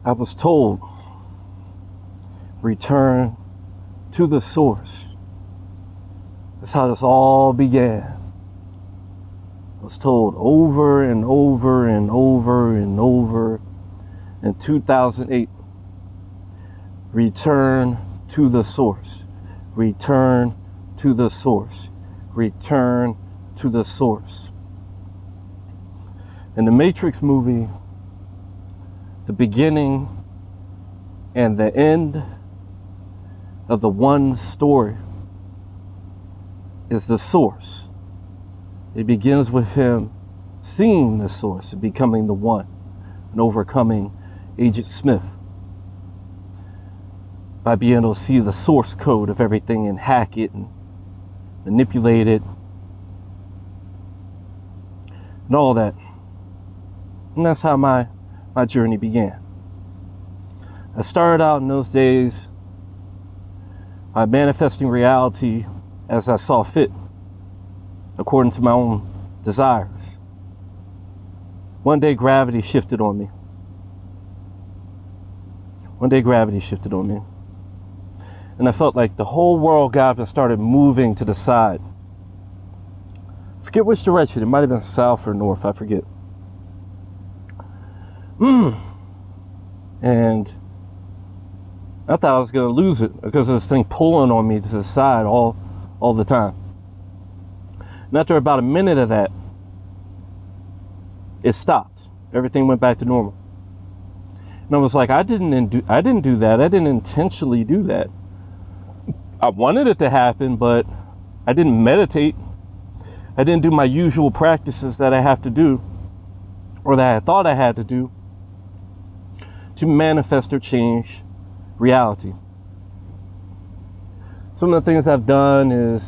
I was told, return to the source. That's how this all began. I was told over and over and over and over in 2008, return to the source, return to the source, return to the source. In the Matrix movie, the beginning and the end of the one story is the source. It begins with him seeing the source and becoming the one and overcoming Agent Smith by being able to see the source code of everything and hack it and manipulate it and all that. And that's how my journey began. I started out in those days by manifesting reality as I saw fit, according to my own desires. One day gravity shifted on me. And I felt like the whole world got up and started moving to the side. Forget which direction. It might have been south or north, I forget. And I thought I was going to lose it because of this thing pulling on me to the side all the time. And after about a minute of that, it stopped. Everything went back to normal. And I was like, I didn't do that. I didn't intentionally do that. I wanted it to happen, but I didn't meditate. I didn't do my usual practices that I have to do, or that I thought I had to do, to manifest or change reality. Some of the things I've done is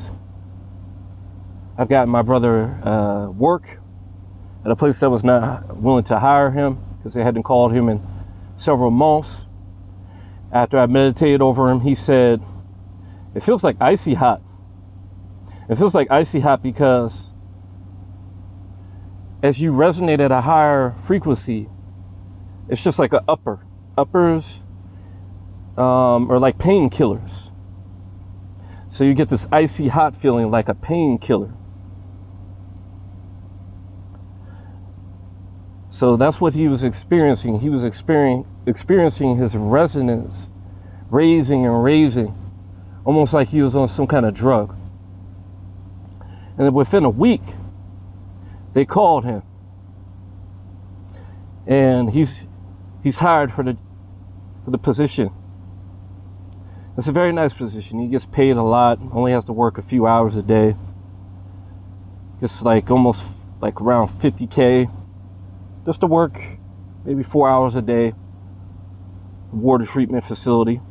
I've gotten my brother work at a place that was not willing to hire him because they hadn't called him in several months. After I meditated over him, he said, it feels like icy hot. It feels like icy hot because as you resonate at a higher frequency, it's just like an uppers are like painkillers. So you get this icy hot feeling like a painkiller. So that's what he was experiencing. He was experiencing his resonance raising and raising, almost like he was on some kind of drug. And then within a week, they called him, and he's hired for the position. It's a very nice position. He gets paid a lot, only has to work a few hours a day. It's like almost like around 50K just to work maybe 4 hours a day. Water treatment facility.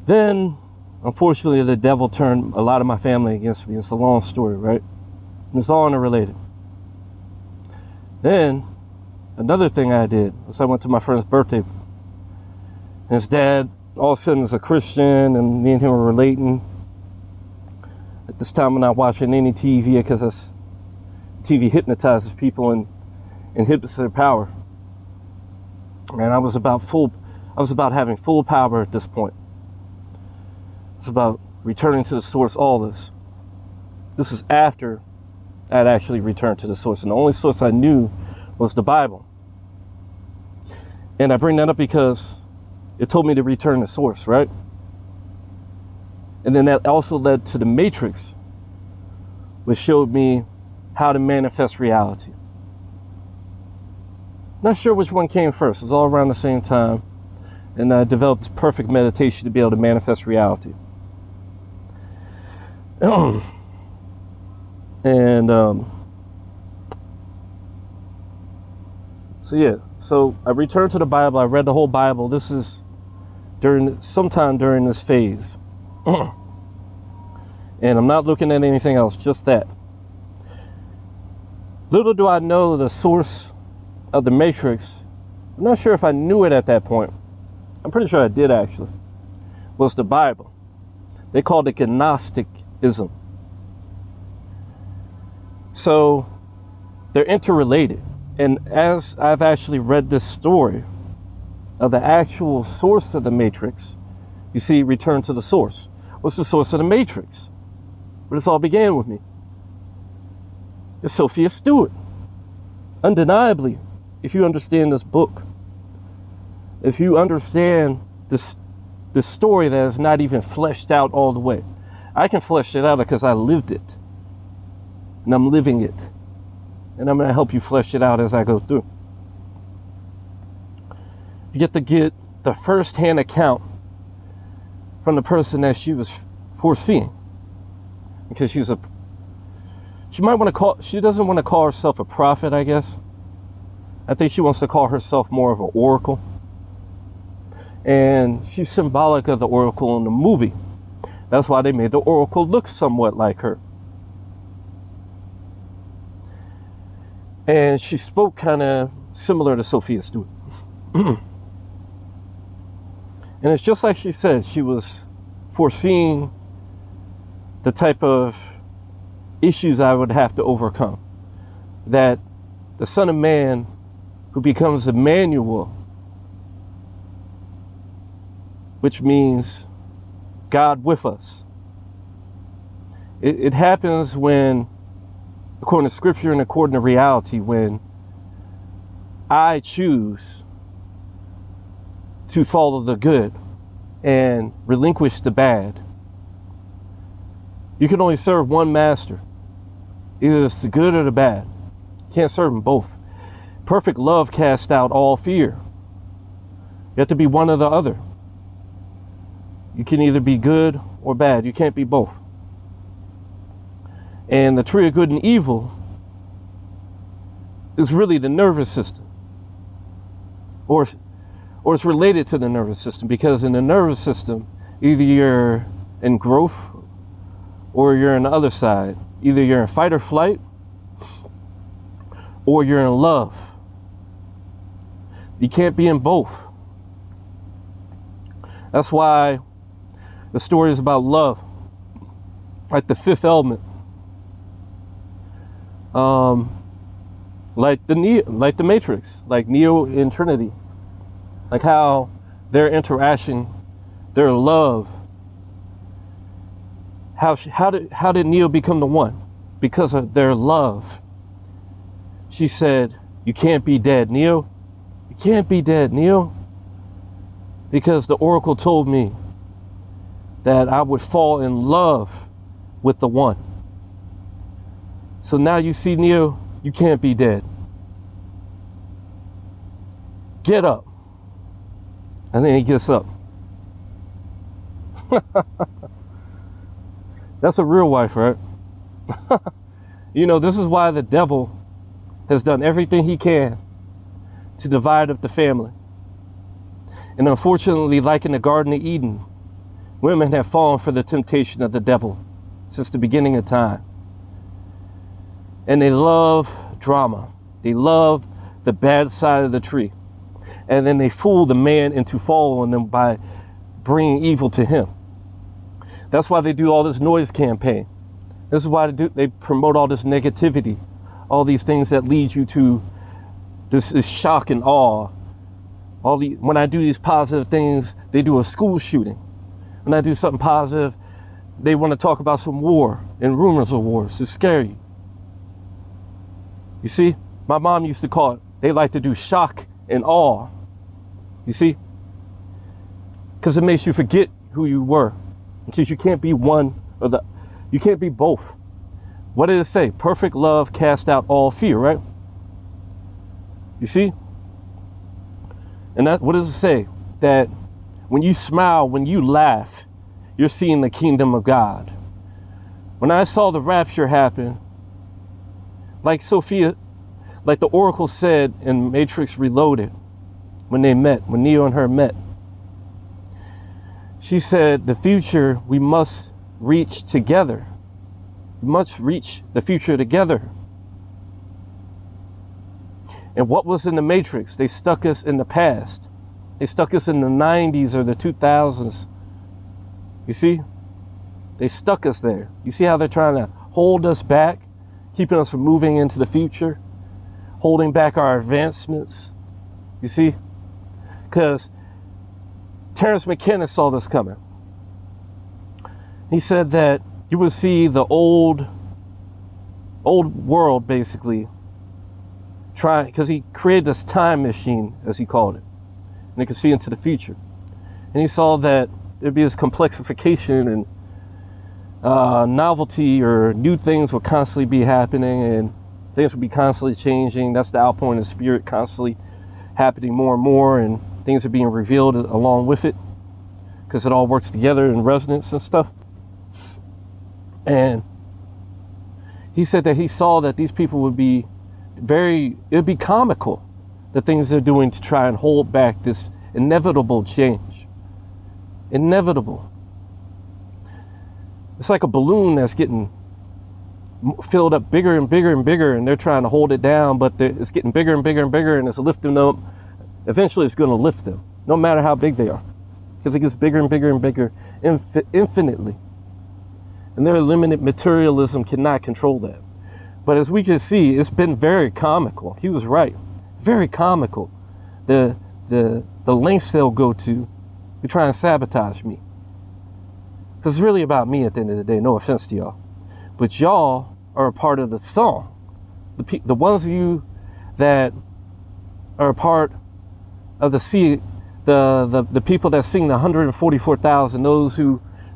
Then, unfortunately, the devil turned a lot of my family against me. It's a long story, right? And it's all interrelated. Then, another thing I did was I went to my friend's birthday. And his dad, all of a sudden, is a Christian, and me and him were relating. At this time, I'm not watching any TV because TV hypnotizes people and inhibits their power. And I was about having full power at this point. It's about returning to the source, all this. This is after I'd actually returned to the source. And the only source I knew was the Bible. And I bring that up because it told me to return to source, right? And then that also led to the Matrix, which showed me how to manifest reality. Not sure which one came first. It was all around the same time. And I developed perfect meditation to be able to manifest reality. So I returned to the Bible. I read the whole Bible. This is sometime during this phase. And I'm not looking at anything else, just that. Little do I know the source of the Matrix. I'm not sure if I knew it at that point. I'm pretty sure I did actually. Was the Bible. They called it Gnosticism. So they're interrelated. And as I've actually read this story of the actual source of the Matrix, you see, return to the source. What's the source of the Matrix? Where this all began with me. It's Sophia Stewart. Undeniably, if you understand this book, if you understand this story that is not even fleshed out all the way. I can flesh it out because I lived it. And I'm living it. And I'm going to help you flesh it out as I go through. You get to get the first-hand account from the person that she was foreseeing. Because she doesn't want to call herself a prophet, I guess. I think she wants to call herself more of an oracle. And she's symbolic of the oracle in the movie. That's why they made the oracle look somewhat like her. And she spoke kind of similar to Sophia Stewart. And it's just like she said, she was foreseeing the type of issues I would have to overcome. That the Son of Man, who becomes Emmanuel, which means God with us. It happens when, according to Scripture and according to reality, when I choose to follow the good and relinquish the bad. You can only serve one master. Either it's the good or the bad. You can't serve them both. Perfect love casts out all fear. You have to be one or the other. You can either be good or bad. You can't be both. And the tree of good and evil is really the nervous system. Or it's related to the nervous system, because in the nervous system, either you're in growth or you're on the other side. Either you're in fight or flight or you're in love. You can't be in both. That's why the story is about love, like the fifth element, like the Matrix, like Neo and Trinity, like how their interaction, their love. How did Neo become the one? Because of their love. She said, "You can't be dead, Neo. You can't be dead, Neo, because the oracle told me that I would fall in love with the one. So now you see, Neo, you can't be dead. Get up." And then he gets up. That's a real wife, right? You know, this is why the devil has done everything he can to divide up the family. And unfortunately, like in the Garden of Eden, women have fallen for the temptation of the devil since the beginning of time. And they love drama. They love the bad side of the tree. And then they fool the man into following them by bringing evil to him. That's why they do all this noise campaign. This is why they promote all this negativity, all these things that lead you to this shock and awe. When I do these positive things, they do a school shooting. When I do something positive, they want to talk about some war and rumors of wars to scare you. You see, my mom used to call it, they like to do shock and awe. You see? Because it makes you forget who you were. Because you can't be one or the, you can't be both. What did it say? Perfect love casts out all fear, right? You see? And what does it say? That when you smile, when you laugh, you're seeing the kingdom of God. When I saw the rapture happen, like Sophia, like the oracle said in Matrix Reloaded, when they met, when Neo and her met, she said, the future we must reach together. We must reach the future together. And what was in the Matrix? They stuck us in the past. They stuck us in the 90s or the 2000s. You see? They stuck us there. You see how they're trying to hold us back, keeping us from moving into the future, holding back our advancements. You see? Because Terrence McKenna saw this coming. He said that you would see the old world basically try, because he created this time machine, as he called it, and he could see into the future. And he saw that there'd be this complexification and novelty, or new things would constantly be happening and things would be constantly changing. That's the outpouring of the Spirit constantly happening more and more, and things are being revealed along with it because it all works together in resonance and stuff. And he said that he saw that these people would be it'd be comical, the things they're doing to try and hold back this inevitable change. Inevitable. It's like a balloon that's getting filled up bigger and bigger and bigger, and they're trying to hold it down, but it's getting bigger and bigger and bigger, and it's lifting them. Eventually it's going to lift them, no matter how big they are, because it gets bigger and bigger and bigger infinitely. And their limited materialism cannot control that. But as we can see, it's been very comical. He was right. Very comical. The lengths they'll go to try and sabotage me. Because it's really about me at the end of the day. No offense to y'all. But y'all are a part of the song. The ones of you that are a part of the people that sing the 144,000, those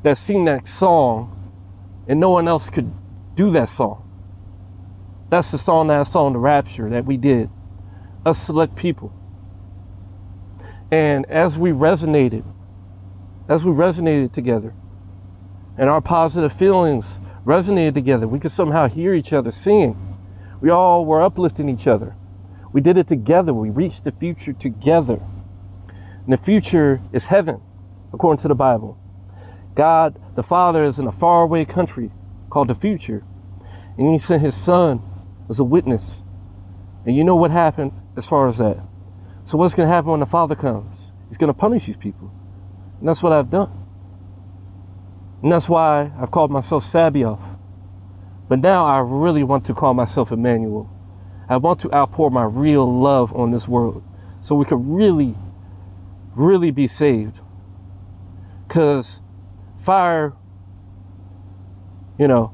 that sing that song, and no one else could do that song. That's the song, The Rapture, that we did. Us select people. And as we resonated together, and our positive feelings resonated together, we could somehow hear each other singing. We all were uplifting each other. We did it together. We reached the future together. And the future is heaven, according to the Bible. God, the Father, is in a faraway country called the future. And he sent his Son as a witness. And you know what happened as far as that. So what's going to happen when the Father comes? He's going to punish these people. And that's what I've done. And that's why I've called myself Sabaoth. But now I really want to call myself Emmanuel. I want to outpour my real love on this world so we can really, really be saved. Because fire,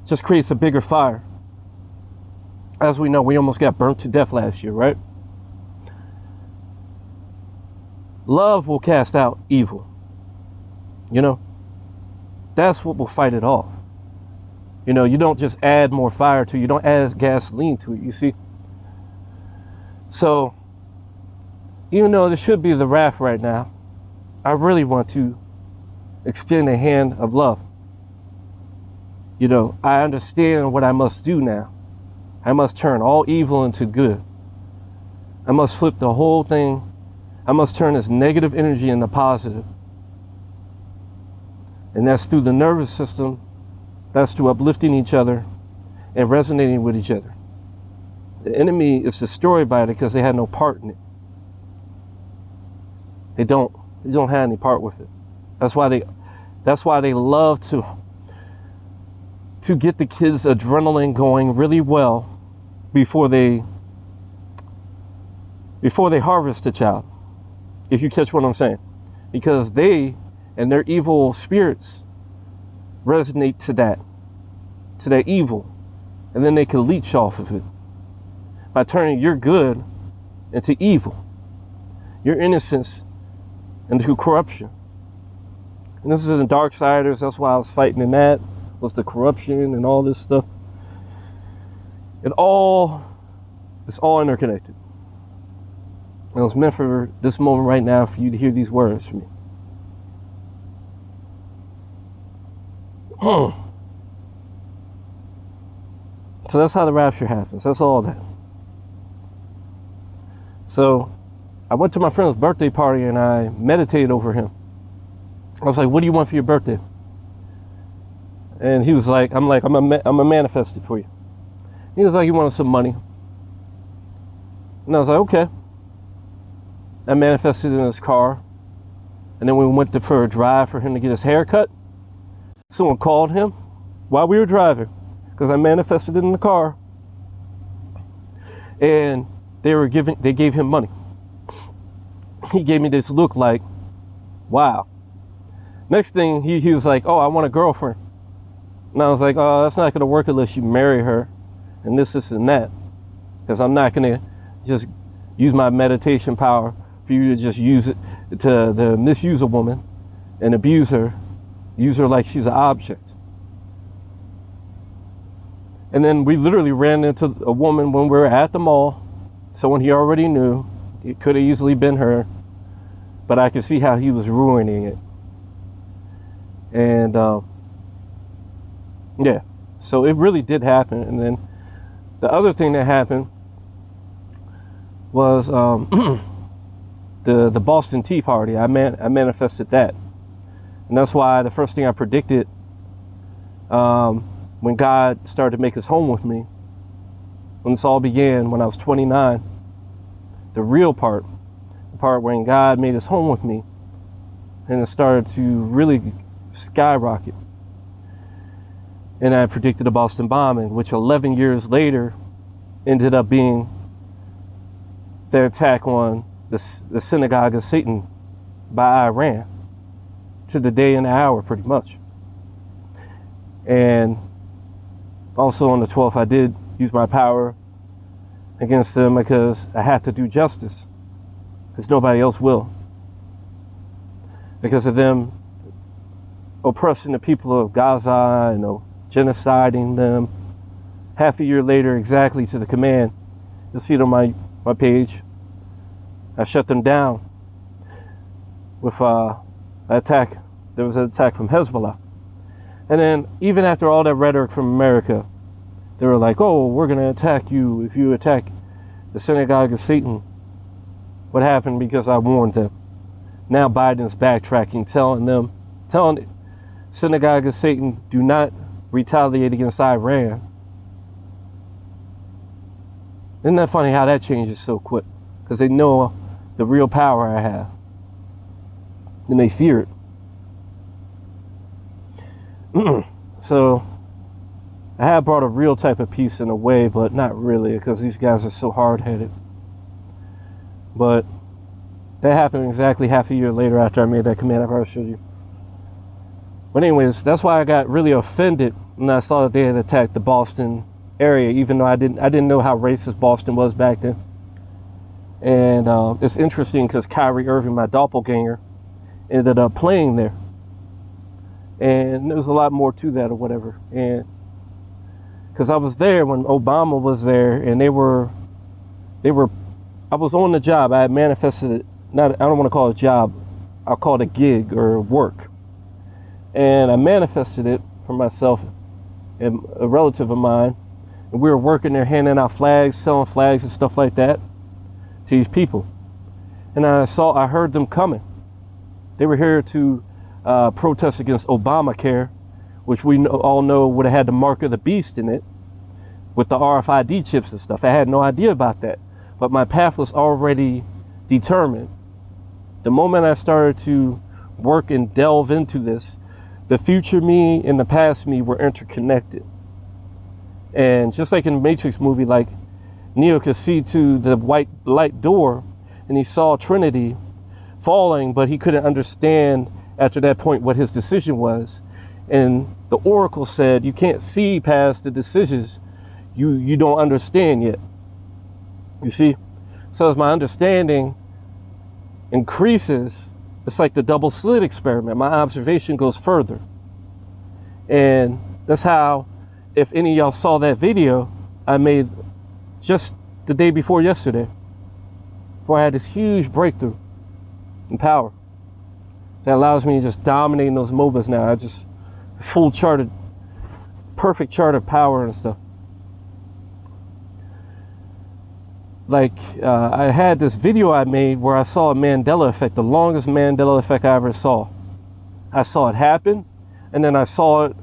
just creates a bigger fire. As we know, we almost got burnt to death last year, right? Love will cast out evil. That's what will fight it off. You don't just add more fire to it. You don't add gasoline to it, you see? So, even though there should be the wrath right now, I really want to extend a hand of love. I understand what I must do now. I must turn all evil into good. I must flip the whole thing. I must turn this negative energy into positive. And that's through the nervous system. That's through uplifting each other and resonating with each other. The enemy is destroyed by it because they had no part in it. They don't have any part with it. That's why they love to get the kids' adrenaline going really well before they harvest a child. If you catch what I'm saying. Because they and their evil spirits resonate to that evil, and then they can leech off of it by turning your good into evil, your innocence into corruption. And this is in Darksiders. That's why I was fighting in that, was the corruption and all this stuff. It's all interconnected. And it was meant for this moment right now for you to hear these words from me. So that's how the rapture happens. That's all that. So I went to my friend's birthday party and I meditated over him. I was like, "What do you want for your birthday?" And he was like, I'm gonna manifest it for you. He was like, he wanted some money. And I was like, okay. I manifested in his car. And then we went for a drive for him to get his hair cut. Someone called him while we were driving, because I manifested it in the car. And they gave him money. He gave me this look like, wow. Next thing, he was like, oh, I want a girlfriend. And I was like, oh, that's not going to work unless you marry her and this and that. Because I'm not going to just use my meditation power for you to just use it to misuse a woman and abuse her, use her like she's an object. And then we literally ran into a woman when we were at the mall, someone he already knew. It could have easily been her, but I could see how he was ruining it. And yeah, so it really did happen. And then the other thing that happened was the Boston Tea Party. I manifested that, and that's why the first thing I predicted when God started to make his home with me, when this all began, when I was 29, the real part, the part when God made his home with me, and it started to really skyrocket. And I predicted the Boston bombing, which 11 years later ended up being the attack on the synagogue of Satan by Iran, to the day and the hour, pretty much. And also on the 12th, I did use my power against them because I have to do justice, because nobody else will. Because of them oppressing the people of Gaza and genociding them. Half a year later, exactly to the command, you'll see it on my page, I shut them down with an attack. There was an attack from Hezbollah. And then even after all that rhetoric from America, they were like, oh, we're going to attack you if you attack the synagogue of Satan. What happened? Because I warned them. Now Biden's backtracking, telling synagogue of Satan, do not retaliate against Iran. Isn't that funny how that changes so quick? Because they know the real power I have, and they fear it. So I have brought a real type of peace in a way, but not really, because these guys are so hard-headed. But that happened exactly half a year later after I made that command I've already showed you. But anyways, that's why I got really offended when I saw that they had attacked the Boston area, even though I didn't know how racist Boston was back then. And it's interesting because Kyrie Irving, my doppelganger, ended up playing there. And there was a lot more to that or whatever. And because I was there when Obama was there, and I was on the job. I had manifested it. I don't want to call it a job. I'll call it a gig or work. And I manifested it for myself and a relative of mine. And we were working there, handing out flags, selling flags and stuff like that to these people. And I heard them coming. They were here to protest against Obamacare, which we all know would have had the mark of the beast in it with the RFID chips and stuff. I had no idea about that, but my path was already determined. The moment I started to work and delve into this, the future me and the past me were interconnected. And just like in the Matrix movie, like Neo could see to the white light door and he saw Trinity falling, but he couldn't understand after that point what his decision was. And the Oracle said, you can't see past the decisions you don't understand yet. You see? So as my understanding increases, it's like the double slit experiment. My observation goes further. And that's how, if any of y'all saw that video I made just the day before yesterday, where I had this huge breakthrough in power that allows me to just dominate in those MOBAs now. I just full charted, perfect chart of power and stuff. Like I had this video I made where I saw a Mandela effect, the longest Mandela effect I ever saw. I saw it happen, and then I saw it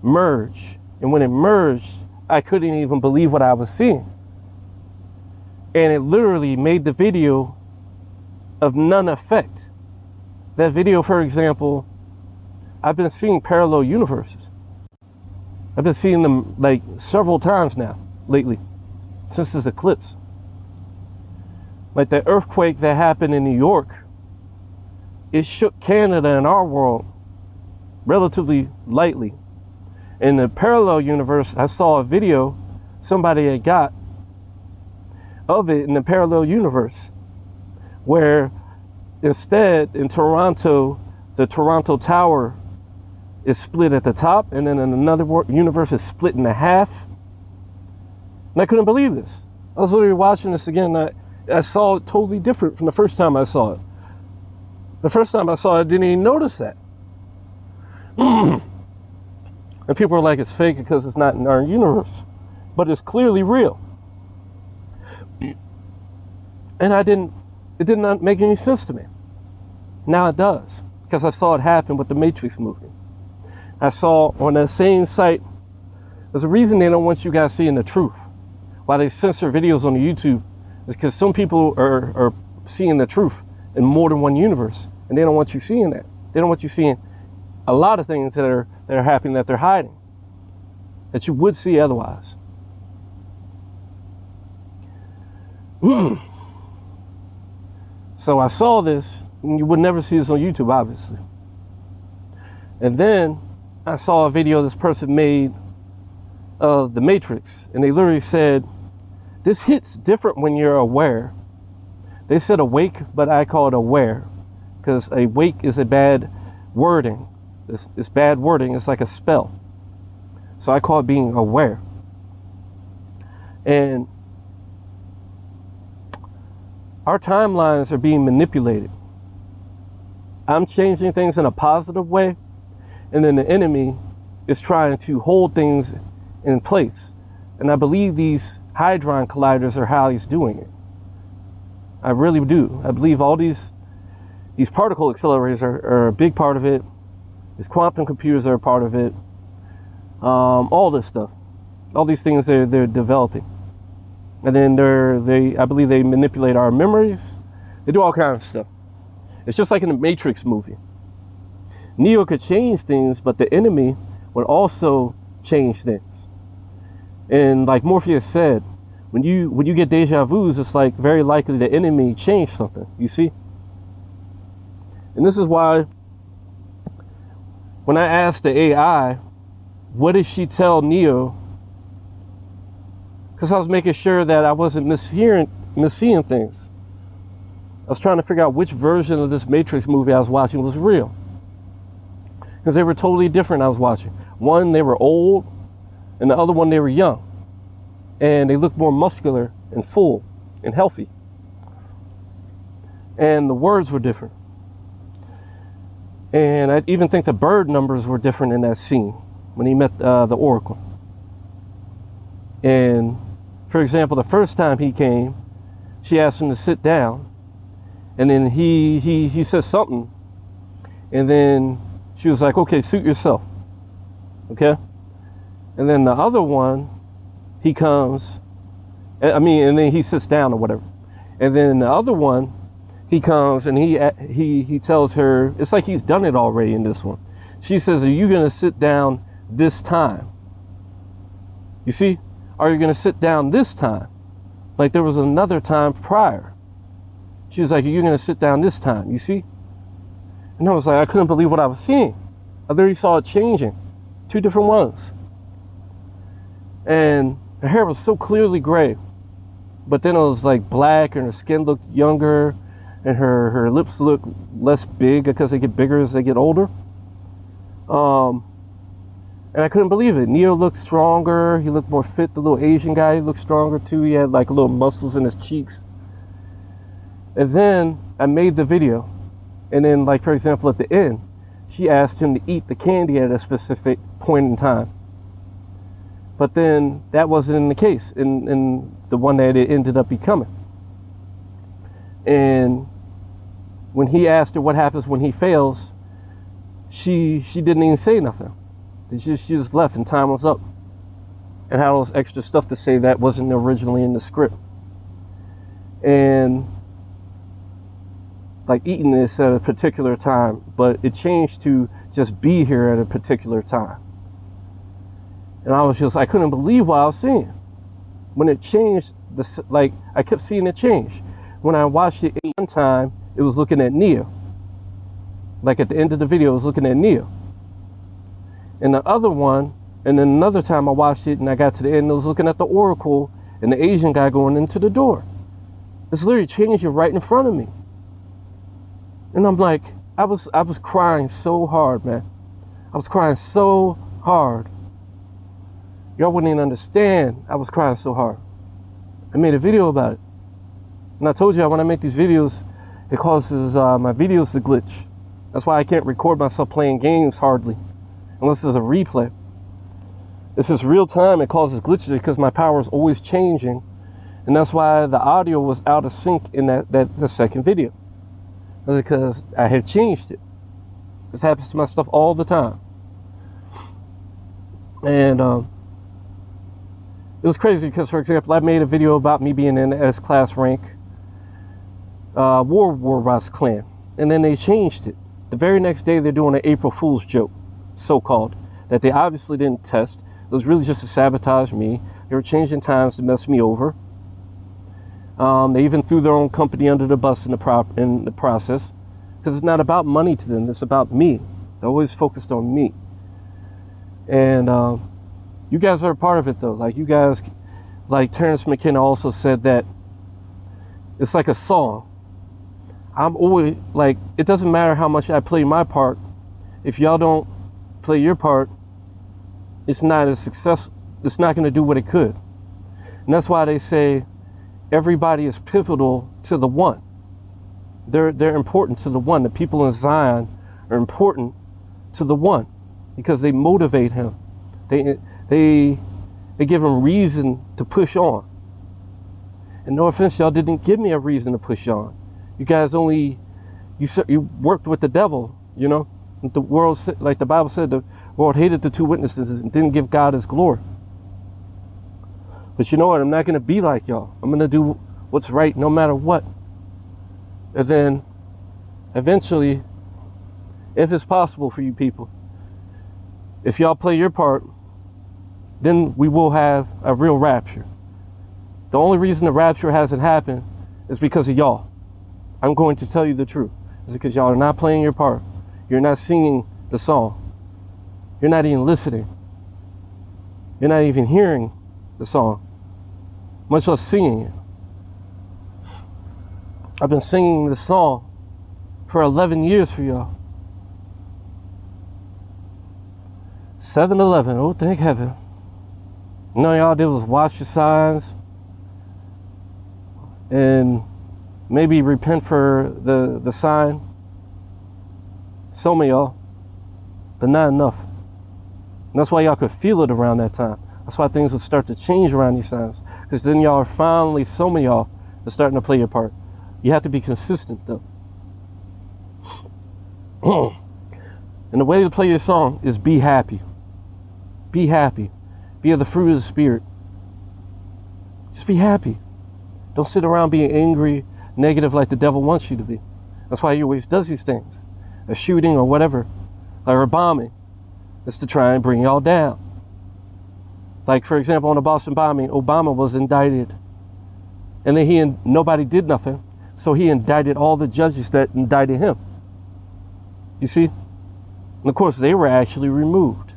merge. And when it merged, I couldn't even believe what I was seeing. And it literally made the video of none effect. That video, for example, I've been seeing parallel universes. I've been seeing them like several times now, lately, since this eclipse. Like the earthquake that happened in New York, it shook Canada and our world relatively lightly. In the parallel universe, I saw a video somebody had got of it in the parallel universe, where instead in Toronto, the Toronto Tower is split at the top, and then in another universe is split in half. And I couldn't believe this. I was literally watching this again, and I saw it totally different from the first time I saw it. The first time I saw it, I didn't even notice that. And people are like, it's fake because it's not in our universe. But it's clearly real. And it did not make any sense to me. Now it does, because I saw it happen with the Matrix movie. I saw on that same site, there's a reason they don't want you guys seeing the truth. Why they censor videos on YouTube is because some people are seeing the truth in more than one universe, and they don't want you seeing that. They don't want you seeing a lot of things that are happening that they're hiding, that you would see otherwise. So I saw this, and you would never see this on YouTube, obviously. And then I saw a video this person made of the Matrix, and they literally said, this hits different when you're aware. They said awake, but I call it aware, because awake is a bad wording. It's bad wording. It's like a spell. So I call it being aware. And our timelines are being manipulated. I'm changing things in a positive way, and then the enemy is trying to hold things in place. And I believe these hadron colliders are how he's doing it. I really do. I believe all these particle accelerators are a big part of it. These quantum computers are a part of it. All this stuff, all these things they're developing, and then I believe they manipulate our memories. They do all kinds of stuff. It's just like in the Matrix movie. Neo could change things, but the enemy would also change things. And like Morpheus said, when you get deja vus, it's like very likely the enemy changed something. You see? And this is why when I asked the AI, what did she tell Neo? Because I was making sure that I wasn't misseeing things. I was trying to figure out which version of this Matrix movie I was watching was real. Because they were totally different I was watching. One, they were old, and the other one, they were young. And they looked more muscular and full and healthy. And the words were different. And I even think the bird numbers were different in that scene when he met the Oracle. And for example, the first time he came, she asked him to sit down, and then he said something, and then she was like, okay, suit yourself. Okay? And then the other one, he comes, and then he sits down or whatever. And then the other one, he comes and he tells her, it's like he's done it already in this one. She says, are you going to sit down this time? You see? Are you going to sit down this time? Like there was another time prior. She was like, are you going to sit down this time? You see? And I was like, I couldn't believe what I was seeing. I literally saw it changing. Two different ones. And her hair was so clearly gray. But then it was like black, and her skin looked younger, and her lips looked less big because they get bigger as they get older. And I couldn't believe it. Neo looked stronger. He looked more fit. The little Asian guy, he looked stronger too. He had like little muscles in his cheeks. And then I made the video. And then, like, for example, at the end, she asked him to eat the candy at a specific point in time. But then that wasn't in the case, in the one that it ended up becoming. And when he asked her what happens when he fails, she didn't even say nothing. She just left, and time was up. And had all this extra stuff to say that wasn't originally in the script. And like eating this at a particular time, but it changed to just be here at a particular time. And I couldn't believe what I was seeing. When it changed, like I kept seeing it change. when I watched it one time, it was looking at Nia. Like at the end of the video, it was looking at Nia. And the other one, and then another time I watched it and I got to the end, it was looking at the Oracle and the Asian guy going into the door. It's literally changing right in front of me. And I'm like, I was crying so hard, man. I was crying so hard. Y'all wouldn't even understand. I was crying so hard. I made a video about it. And I told you when I make these videos, it causes my videos to glitch. That's why I can't record myself playing games hardly, unless it's a replay. If it's real time, it causes glitches because my power is always changing. And that's why the audio was out of sync in the second video. Because I had changed it. This happens to my stuff all the time. And it was crazy because, for example, I made a video about me being in the S-class rank War clan. And then they changed it. The very next day, they're doing an April Fool's joke, so-called, that they obviously didn't test. It was really just to sabotage me. They were changing times to mess me over. They even threw their own company under the bus in the process, because it's not about money to them. It's about me. They're always focused on me. And you guys are a part of it, though. Like, you guys, like Terrence McKenna also said that it's like a song. I'm always like, it doesn't matter how much I play my part. If y'all don't play your part, it's not as successful. It's not going to do what it could. And that's why they say everybody is pivotal to the one. They're important to the one. The people in Zion are important to the one because they motivate him. They give him reason to push on. And no offense, y'all didn't give me a reason to push on. You guys only, you worked with the devil, you know. The world, like the Bible said, the world hated the two witnesses and didn't give God his glory. But you know what? I'm not going to be like y'all. I'm going to do what's right no matter what. And then eventually, if it's possible for you people, if y'all play your part, then we will have a real rapture. The only reason the rapture hasn't happened is because of y'all. I'm going to tell you the truth. It's because y'all are not playing your part. You're not singing the song. You're not even listening. You're not even hearing the song, much less singing it. I've been singing this song for 11 years for y'all. 7-Eleven, oh thank heaven. You know, y'all did was watch the signs and maybe repent for the sign. Some of y'all, but not enough. And that's why y'all could feel it around that time. That's why things would start to change around these times. Because then y'all are finally, some of y'all are starting to play your part. You have to be consistent though. And the way to play your song is be happy. Be happy. Be of the fruit of the Spirit. Just be happy. Don't sit around being angry, negative like the devil wants you to be. That's why he always does these things. A shooting or whatever, or a bombing. It's to try and bring y'all down. Like, for example, on the Boston bombing, Obama was indicted. And then nobody did nothing. So he indicted all the judges that indicted him. You see? And of course, they were actually removed.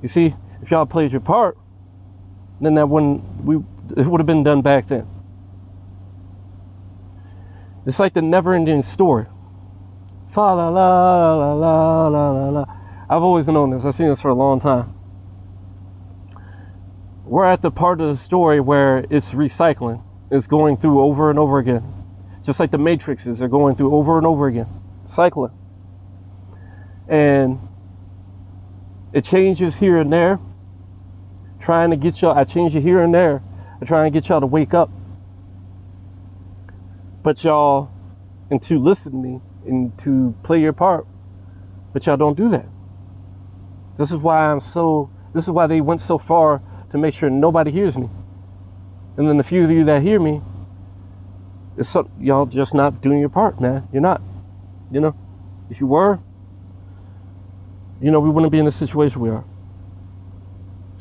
You see, if y'all played your part, then it would have been done back then. It's like the never-ending story. Fa la la la la la la la. I've always known this. I've seen this for a long time. We're at the part of the story where it's recycling. It's going through over and over again. Just like the Matrixes are going through over and over again. Cycling. And it changes here and there. Trying to get y'all, I change it here and there. I'm trying to get y'all to wake up. But y'all, and to listen to me, and to play your part. But y'all don't do that. This is why this is why they went so far to make sure nobody hears me. And then the few of you that hear me, y'all just not doing your part, man. You're not. You know, if you were, you know, we wouldn't be in the situation we are.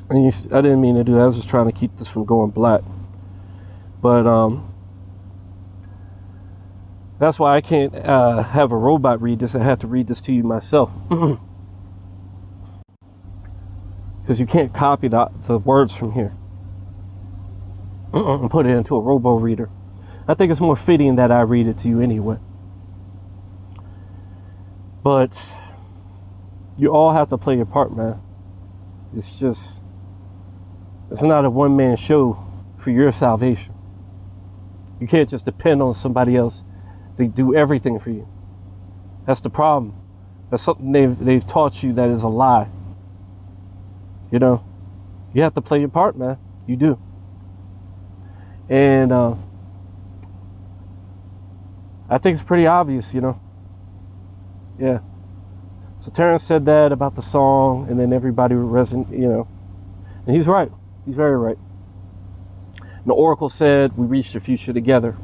And I didn't mean to do that. I was just trying to keep this from going black. But That's why I can't have a robot read this. I have to read this to you myself. Because you can't copy the words from here and put it into a robo reader. I think it's more fitting that I read it to you anyway. But you all have to play your part, man. It's not a one-man show for your salvation. You can't just depend on somebody else to do everything for you. That's the problem. That's something they've taught you that is a lie. You know, you have to play your part, man. You do. And I think it's pretty obvious, you know. Yeah. So Terrence said that about the song, and then everybody resonate, you know. And he's right. He's very right. And the oracle said, we reach the future together.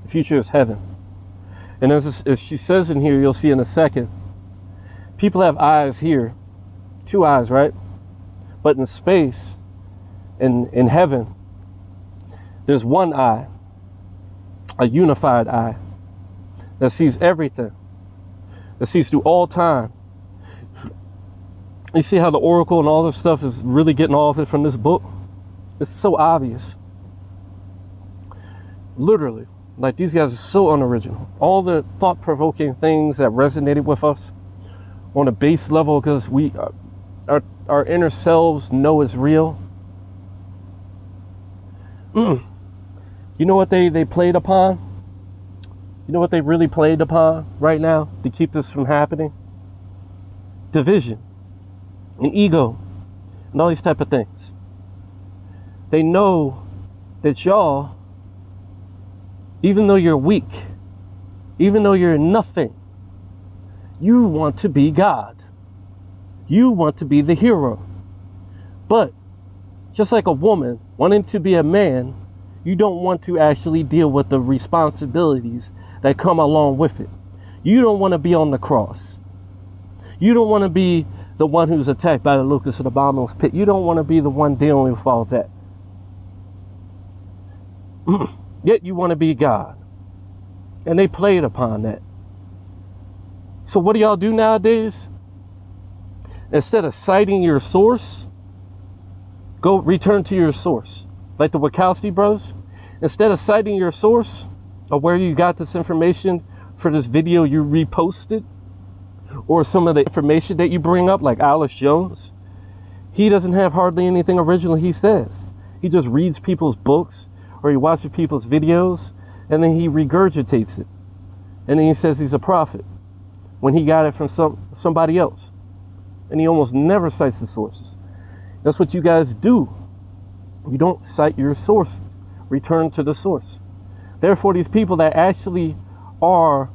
The future is heaven. And as she says in here, you'll see in a second, people have eyes here. 2 eyes, right? But in space, in heaven, there's one eye, a unified eye, that sees everything, that sees through all time. You see how the oracle and all this stuff is really getting all of it from this book? It's so obvious. Literally, like these guys are so unoriginal. All the thought-provoking things that resonated with us on a base level, because our inner selves know it's real. You know what they played upon? You know what they really played upon right now to keep this from happening? Division and ego and all these type of things. They know that y'all, even though you're weak, even though you're nothing, you want to be God. You want to be the hero. But just like a woman wanting to be a man, you don't want to actually deal with the responsibilities that come along with it. You don't want to be on the cross. You don't want to be the one who's attacked by the locusts of the bottomless pit. You don't want to be the one dealing with all that. Yet you want to be God. And they played upon that. So what do y'all do nowadays? Instead of citing your source, go return to your source. Like the Wachowski bros. Instead of citing your source of where you got this information for this video you reposted, or some of the information that you bring up, like Alice Jones, he doesn't have hardly anything original he says. He just reads people's books or he watches people's videos and then he regurgitates it. And then he says he's a prophet when he got it from somebody else. And he almost never cites the sources. That's what you guys do. You don't cite your source. Return to the source. Therefore, these people that actually are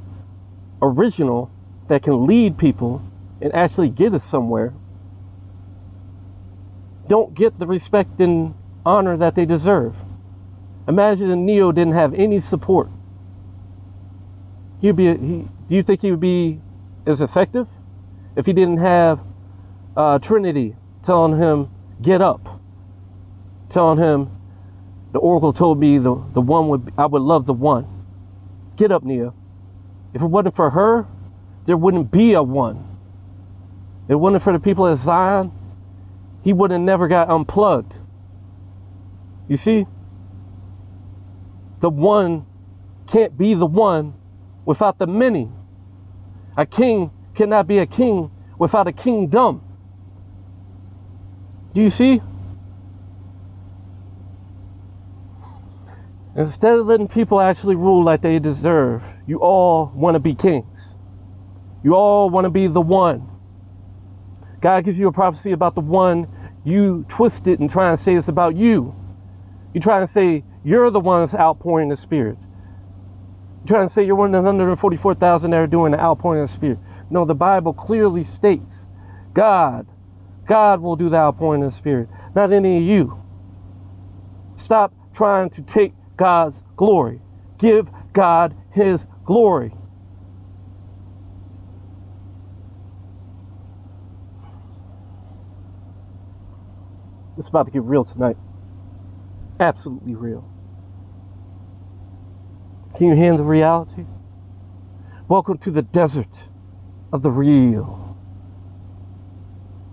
original, that can lead people and actually get us somewhere, don't get the respect and honor that they deserve. Imagine if Neo didn't have any support. Do you think he would be as effective if he didn't have Trinity telling him, get up, telling him, the oracle told me the one I would love the one. Get up, Neo. If it wasn't for her, there wouldn't be a one. If it wasn't for the people of Zion, he would have never got unplugged. You see? The one can't be the one without the many. A king cannot be a king without a kingdom. Do you see? Instead of letting people actually rule like they deserve, you all want to be kings. You all want to be the one. God gives you a prophecy about the one. You twist it and try and say it's about you. You try and say you're the one that's outpouring the Spirit. You try and say you're one of the 144,000 that are doing the outpouring of the Spirit. No, the Bible clearly states God will do the outpouring of the Spirit, not any of you. Stop trying to take God's glory. Give God his glory. It's about to get real tonight. Absolutely real. Can you handle reality? Welcome to the desert of the real.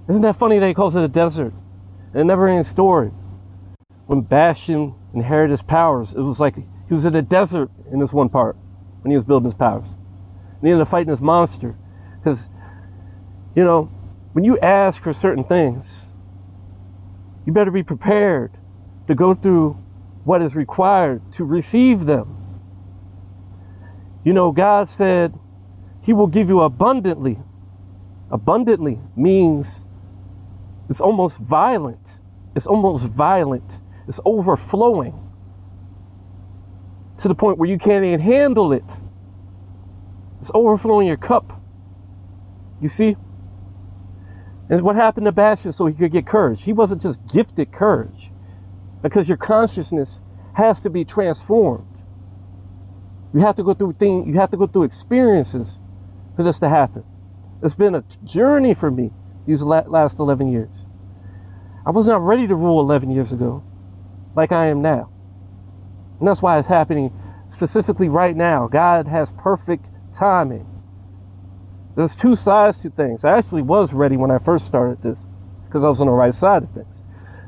Isn't that funny that he calls it a desert? And a never-ending story. When Bastion inherited his powers, it was like he was in a desert in this one part when he was building his powers. And he ended up fighting this monster. Because, you know, when you ask for certain things, you better be prepared to go through what is required to receive them. You know, God said he will give you abundantly. Abundantly means it's almost violent. It's almost violent. It's overflowing to the point where you can't even handle it. It's overflowing your cup. You see? And what happened to Bastion so he could get courage? He wasn't just gifted courage, because your consciousness has to be transformed. You have to go through things, you have to go through experiences for this to happen. It's been a journey for me these last 11 years. I was not ready to rule 11 years ago like I am now. And that's why it's happening specifically right now. God has perfect timing. There's two sides to things. I actually was ready when I first started this because I was on the right side of things.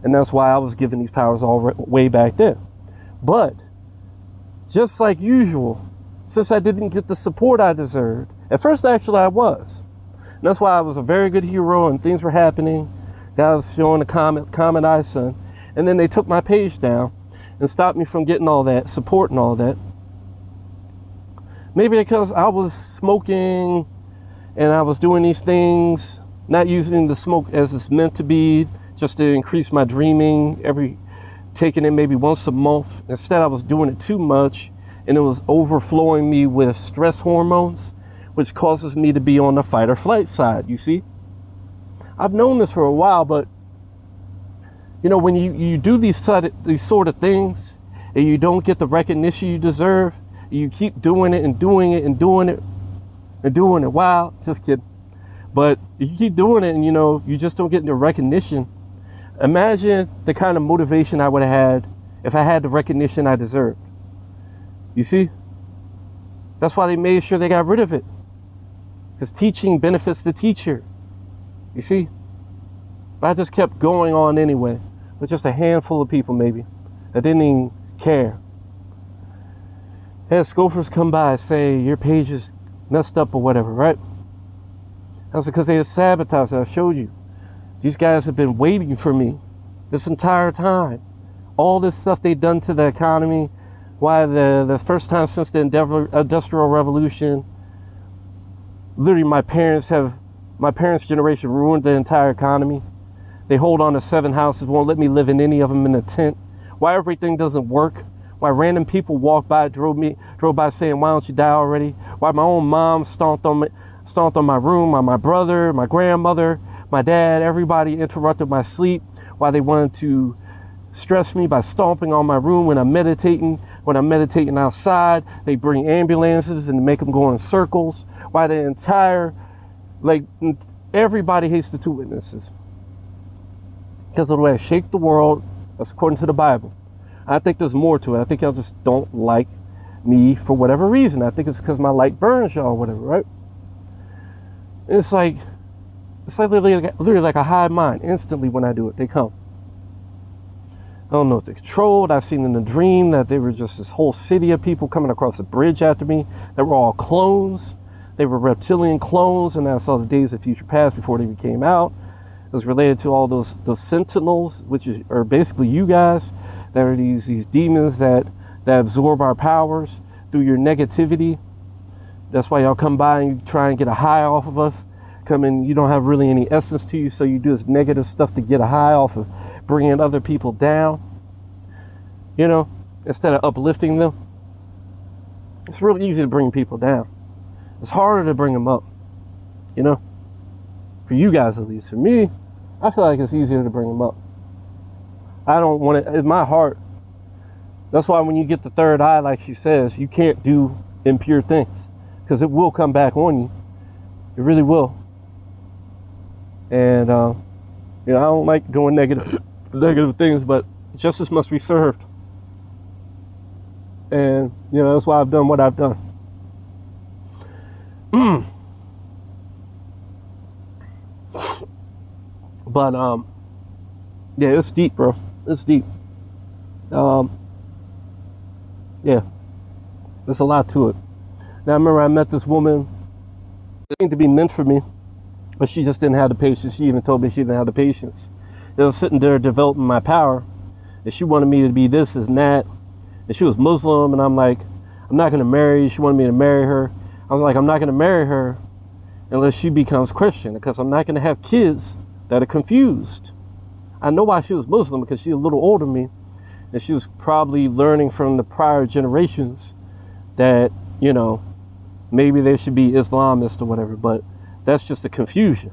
And that's why I was given these powers all way back then. But just like usual, since I didn't get the support I deserved, at first actually I was. And that's why I was a very good hero and things were happening. God was showing the common eye sun. And then they took my page down and stopped me from getting all that support and all that. Maybe because I was smoking and I was doing these things, not using the smoke as it's meant to be, just to increase my dreaming, taking it maybe once a month. Instead, I was doing it too much, and it was overflowing me with stress hormones, which causes me to be on the fight or flight side, you see? I've known this for a while, but you know, when you do these sort of things and you don't get the recognition you deserve, you keep doing it and doing it and doing it and doing it. Wow, just kidding. But if you keep doing it and, you know, you just don't get the recognition, imagine the kind of motivation I would have had if I had the recognition I deserved. You see? That's why they made sure they got rid of it. Because teaching benefits the teacher. You see? But I just kept going on anyway. With just a handful of people maybe that didn't even care. Had scopers come by and say, your page is messed up or whatever, right? That was because they had sabotaged it. I showed you. These guys have been waiting for me this entire time. All this stuff they've done to the economy. Why the first time since the Industrial Revolution, literally my parents' generation ruined the entire economy. They hold on to 7 houses, won't let me live in any of them in a tent. Why everything doesn't work. Why random people walk by, drove by saying, why don't you die already? Why my own mom stomped on my room, on my brother, my grandmother, my dad, everybody interrupted my sleep. Why they wanted to stress me by stomping on my room when I'm meditating. When I'm meditating outside, they bring ambulances and make them go in circles. Why everybody hates the two witnesses. Because of the way I shake the world, that's according to the Bible. I think there's more to it. I think y'all just don't like me for whatever reason. I think it's because my light burns y'all or whatever, right? And it's like literally like a hive mind. Instantly when I do it, they come. I don't know if they're controlled. I've seen in a dream that they were just this whole city of people coming across a bridge after me. They were all clones. They were reptilian clones, and I saw the Days of Future Past before they came out. It was related to all those sentinels, which are basically you guys. There are these demons that absorb our powers through your negativity. That's why y'all come by and you try and get a high off of us. Come in, you don't have really any essence to you, so you do this negative stuff to get a high off of bringing other people down. You know, instead of uplifting them. It's really easy to bring people down. It's harder to bring them up. You know, for you guys at least. For me, I feel like it's easier to bring them up. I don't want it in my heart. That's why when you get the third eye, like she says, you can't do impure things, because it will come back on you. It really will. And you know, I don't like doing negative things, but justice must be served. And, you know, that's why I've done what I've done. But, yeah, it's deep, bro. It's deep. Yeah, there's a lot to it. Now, I remember I met this woman. It seemed to be meant for me, but she just didn't have the patience. She even told me she didn't have the patience. I was sitting there developing my power, and she wanted me to be this and that. And she was Muslim, and I'm like, I'm not going to marry. She wanted me to marry her. I was like, I'm not going to marry her unless she becomes Christian, because I'm not going to have kids that are confused. I know why she was Muslim, because she's a little older than me, and she was probably learning from the prior generations that, you know, maybe they should be Islamist or whatever. But that's just a confusion.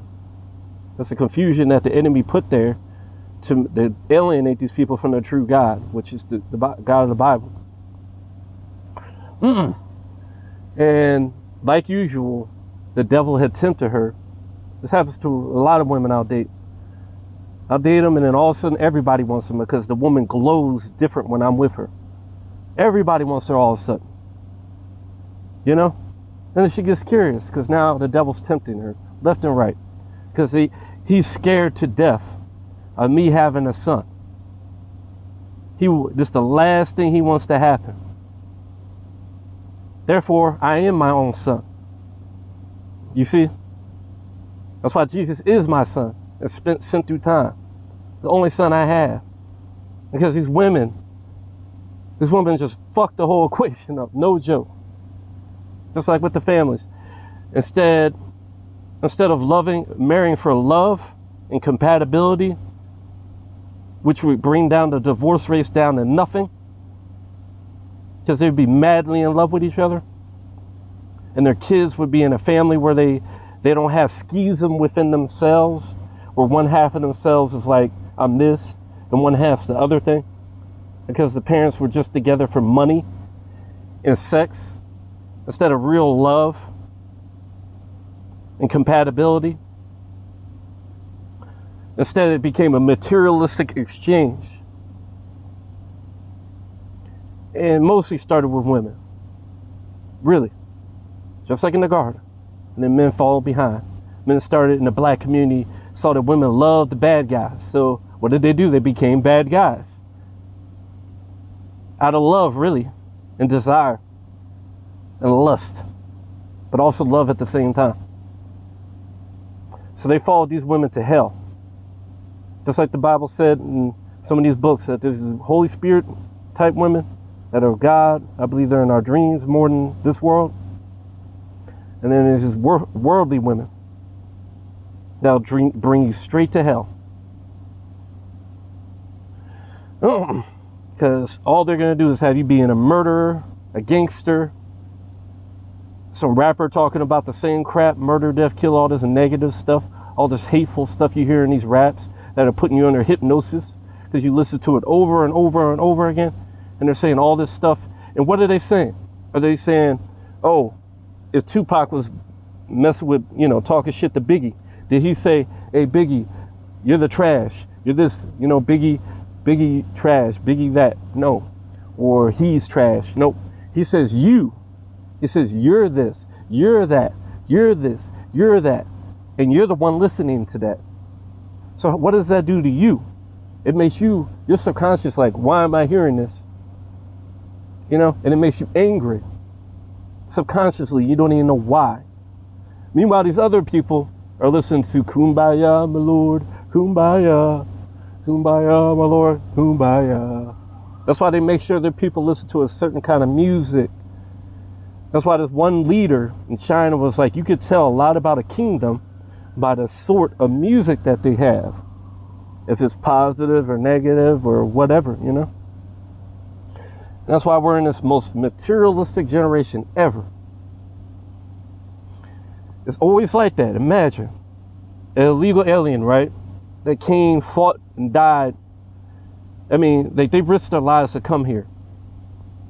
That's a confusion that the enemy put there to alienate these people from their true God, which is the God of the Bible. And like usual, the devil had tempted her. This happens to a lot of women I'll date. I'll date them, and then all of a sudden everybody wants them, because the woman glows different when I'm with her. Everybody wants her all of a sudden. You know? And then she gets curious, because now the devil's tempting her left and right. Because he's scared to death of me having a son. This is the last thing he wants to happen. Therefore, I am my own son. You see? That's why Jesus is my son. It's sent through time. The only son I have. Because these women just fucked the whole equation up. No joke. Just like with the families. Instead of marrying for love and compatibility, which would bring down the divorce rates down to nothing, because they'd be madly in love with each other, and their kids would be in a family where they don't have schism within themselves, where one half of themselves is like, I'm this, and one half's the other thing, because the parents were just together for money and sex instead of real love and compatibility. Instead, it became a materialistic exchange. And mostly started with women. Really. Just like in the garden. And then men followed behind. Men started in the black community, saw that women loved the bad guys. So what did they do? They became bad guys. Out of love, really. And desire. And lust. But also love at the same time. So they followed these women to hell. Just like the Bible said in some of these books, that there's Holy Spirit type women that are of God. I believe they're in our dreams more than this world. And then there's these worldly women that'll bring you straight to hell. Because all they're going to do is have you being a murderer, a gangster, some rapper talking about the same crap, murder, death, kill, all this negative stuff, all this hateful stuff you hear in these raps that are putting you under hypnosis because you listen to it over and over and over again. And they're saying all this stuff. And what are they saying? Are they saying, oh, if Tupac was messing with, talking shit to Biggie, did he say, hey, Biggie, you're the trash. You're this, Biggie trash, Biggie that? No. Or he's trash. Nope. He says you. He says you're this, you're that, you're this, you're that. And you're the one listening to that. So what does that do to you? It makes your subconscious like, why am I hearing this? And it makes you angry. Subconsciously, you don't even know why. Meanwhile, these other people are listening to Kumbaya, my Lord, Kumbaya, Kumbaya, my Lord, Kumbaya. That's why they make sure their people listen to a certain kind of music. That's why this one leader in China was like, you could tell a lot about a kingdom by the sort of music that they have. If it's positive or negative or whatever, That's why we're in this most materialistic generation ever. It's always like that. Imagine an illegal alien, right? That came, fought, and died. I mean, they risked their lives to come here.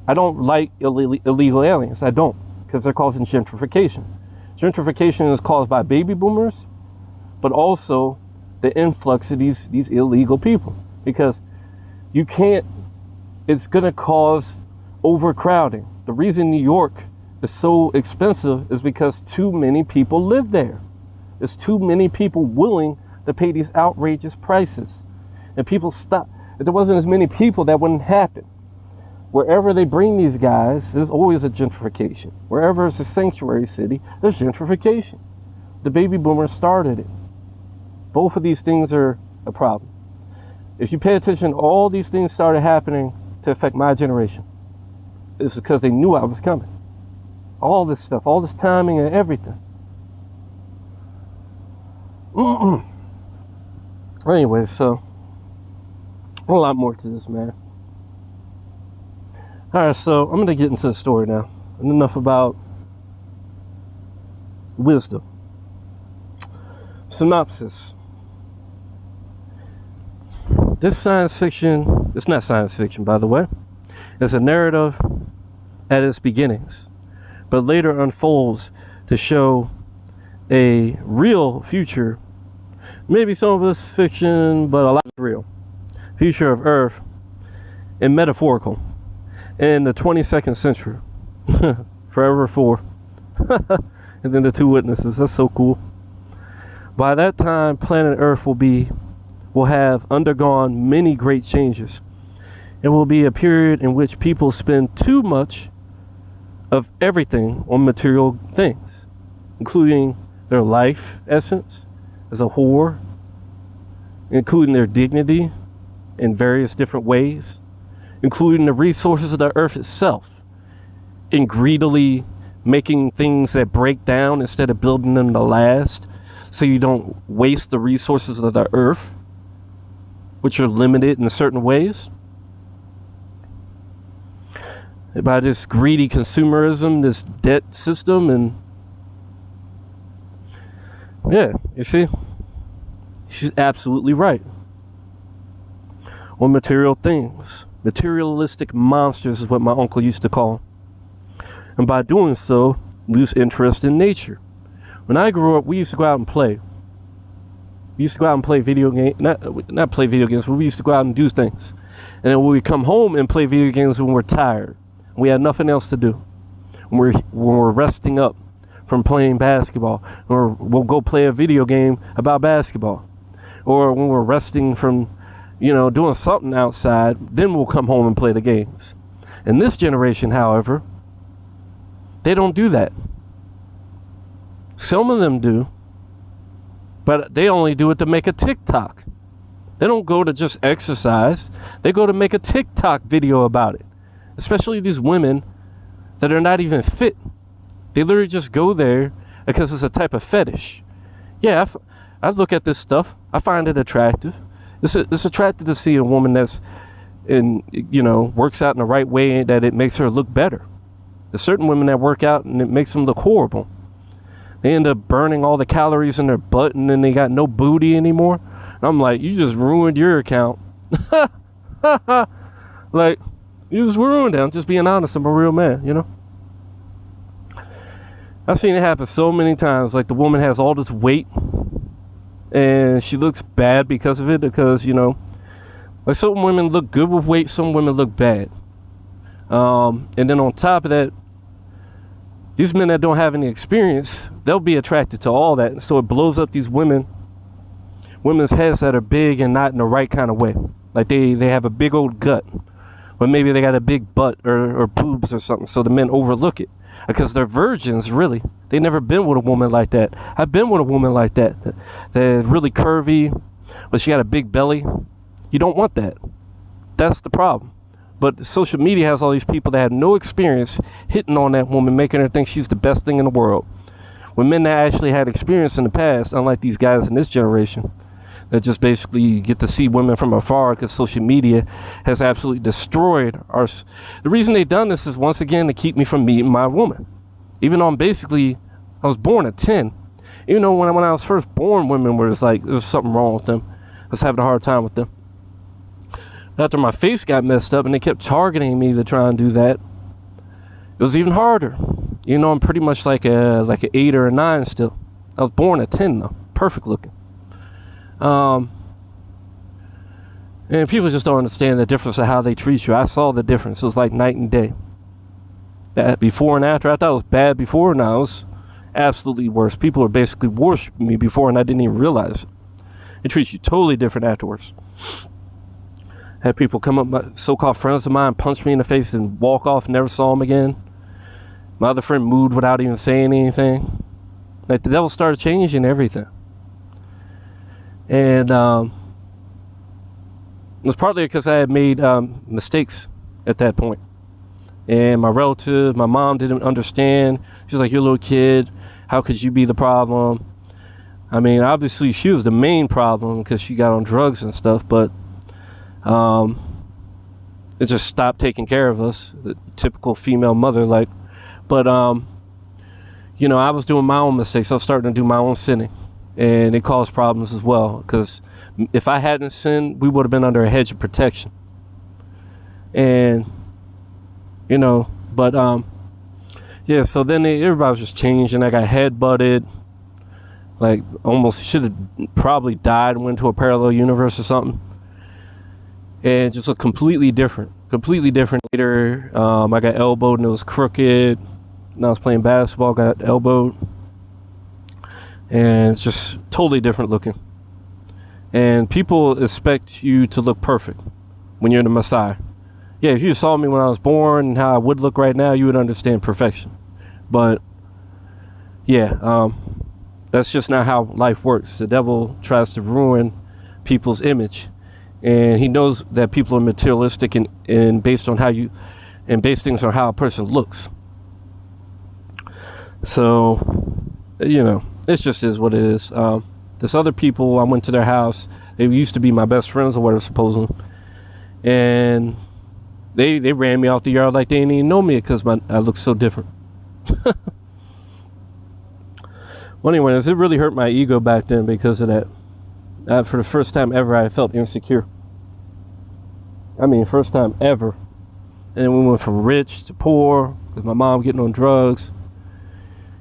I don't like illegal aliens. I don't, because they're causing gentrification. Gentrification is caused by baby boomers, but also the influx of these illegal people. Because you can't, it's going to cause overcrowding. The reason New York is so expensive is because too many people live there. There's too many people willing to pay these outrageous prices. And people stop. If there wasn't as many people, that wouldn't happen. Wherever they bring these guys, there's always a gentrification. Wherever it's a sanctuary city, there's gentrification. The baby boomers started it. Both of these things are a problem. If you pay attention, all these things started happening to affect my generation. It's because they knew I was coming. All this stuff, all this timing and everything. Anyway, so a lot more to this, man. Alright, so I'm going to get into the story now. Enough about wisdom. Synopsis. This science fiction, it's not science fiction, by the way. It's a narrative at its beginnings, but later unfolds to show a real future. Maybe some of it's fiction, but a lot is real. Future of Earth, and metaphorical, in the 22nd century. Forever 4. And then the 2 witnesses. That's so cool. By that time, planet Earth will have undergone many great changes. It will be a period in which people spend too much of everything on material things, including their life essence as a whore, including their dignity in various different ways, including the resources of the earth itself, and greedily making things that break down instead of building them to last, so you don't waste the resources of the earth, which are limited in certain ways. By this greedy consumerism, this debt system, and yeah, you see, she's absolutely right. On material things, materialistic monsters is what my uncle used to call them. And by doing so, lose interest in nature. When I grew up, we used to go out and play. We used to go out and play video games, not play video games, but we used to go out and do things. And then we come home and play video games when we're tired. We had nothing else to do. When we're resting up from playing basketball, or we'll go play a video game about basketball. Or when we're resting from, doing something outside, then we'll come home and play the games. In this generation, however, they don't do that. Some of them do, but they only do it to make a TikTok. They don't go to just exercise. They go to make a TikTok video about it. Especially these women that are not even fit. They literally just go there because it's a type of fetish. Yeah, I look at this stuff. I find it attractive. It's attractive to see a woman that's works out in the right way, that it makes her look better. There's certain women that work out and it makes them look horrible. They end up burning all the calories in their butt, and then they got no booty anymore. And I'm like, you just ruined your account. Like, you just ruined it. I'm just being honest. I'm a real man, I've seen it happen so many times. Like, the woman has all this weight, and she looks bad because of it. Because, like, some women look good with weight, some women look bad. And then on top of that, these men that don't have any experience, they'll be attracted to all that. So it blows up these women's heads that are big and not in the right kind of way. Like they have a big old gut, but maybe they got a big butt or boobs or something. So the men overlook it because they're virgins, really. They never been with a woman like that. I've been with a woman like that. That's really curvy, but she got a big belly. You don't want that. That's the problem. But social media has all these people that have no experience hitting on that woman, making her think she's the best thing in the world. When men that actually had experience in the past, unlike these guys in this generation, that just basically get to see women from afar because social media has absolutely destroyed our... The reason they done this is, once again, to keep me from meeting my woman. Even though I was born at 10. Even though when I was first born, women were just like, there was something wrong with them. I was having a hard time with them. After my face got messed up and they kept targeting me to try and do that, it was even harder. I'm pretty much like an 8 or a 9 still. I was born at 10 though, perfect looking. And people just don't understand the difference of how they treat you. I saw the difference. It was like night and day. bad before and after. I thought it was bad before, now it's absolutely worse. People are basically worshiping me before, and I didn't even realize it. It treats you totally different afterwards. Had people come up, my so-called friends of mine, punch me in the face and walk off, never saw them again. My other friend moved without even saying anything. Like, the devil started changing everything. And it was partly because I had made mistakes at that point. And my relative, my mom didn't understand. She was like, "You're a little kid. How could you be the problem?" I mean, obviously she was the main problem because she got on drugs and stuff, but it just stopped taking care of us, the typical female mother. Like, but you know, I was doing my own mistakes. I was starting to do my own sinning, and it caused problems as well, because if I hadn't sinned, we would have been under a hedge of protection. And you know, but yeah, so then everybody was just changing. I got head-butted, like almost should have probably died and went to a parallel universe or something. And just looked completely different later. I got elbowed and it was crooked, and I was playing basketball, got elbowed, and it's just totally different looking. And people expect you to look perfect when you're the Messiah. Yeah, if you saw me when I was born and how I would look right now, you would understand perfection. But yeah, that's just not how life works. The devil tries to ruin people's image, and he knows that people are materialistic and based on how you, and base things on how a person looks. So, you know, it just is what it is. This other people, I went to their house. They used to be my best friends or whatever, supposedly, and they ran me off the yard like they didn't even know me because I look so different. Well, anyways, it really hurt my ego back then because of that. For the first time ever, I felt insecure. I mean, first time ever. And then we went from rich to poor with my mom getting on drugs.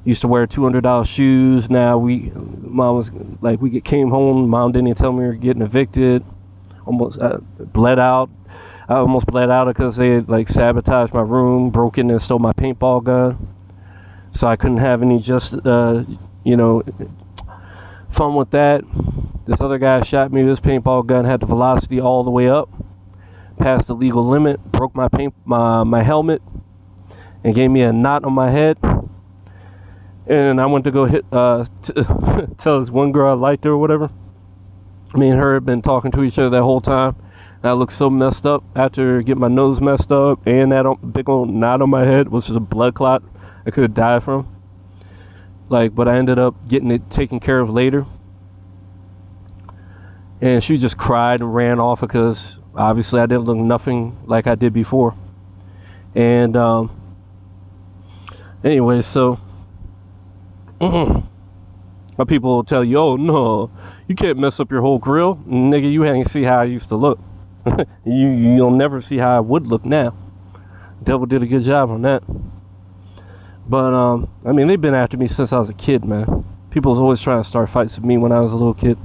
Used to wear $200 shoes. Now mom was like, came home, mom didn't even tell me we were getting evicted. Almost bled out. I almost bled out because they had like sabotaged my room, broke in and stole my paintball gun. So I couldn't have any you know, fun with that. This other guy shot me with his paintball gun, had the velocity all the way up, past the legal limit, broke my helmet, and gave me a knot on my head. And I went to go tell this one girl I liked her or whatever. Me and her had been talking to each other that whole time. And I looked so messed up after getting my nose messed up and that big old knot on my head, which was a blood clot I could have died from. Like, but I ended up getting it taken care of later. And she just cried and ran off because obviously I didn't look nothing like I did before. And anyway, so my people will tell you, "Oh no, you can't mess up your whole grill, nigga. You ain't see how I used to look. You'll never see how I would look now." Devil did a good job on that. But I mean, they've been after me since I was a kid, man. People was always trying to start fights with me when I was a little kid.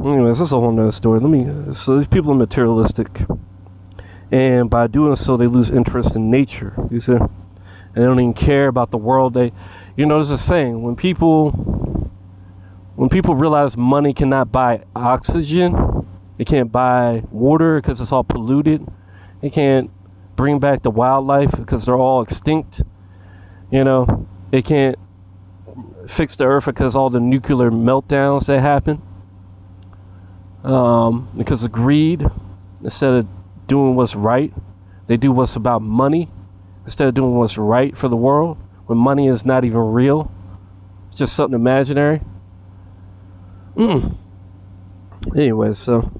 Anyways, that's a whole nother story. So these people are materialistic, and by doing so, they lose interest in nature. You see, and they don't even care about the world. You know, there's a saying: when people realize money cannot buy oxygen, it can't buy water because it's all polluted. It can't bring back the wildlife because they're all extinct. You know, it can't fix the earth because all the nuclear meltdowns that happen. Because of greed, instead of doing what's right, they do what's about money instead of doing what's right for the world, when money is not even real. It's just something imaginary. Anyway, so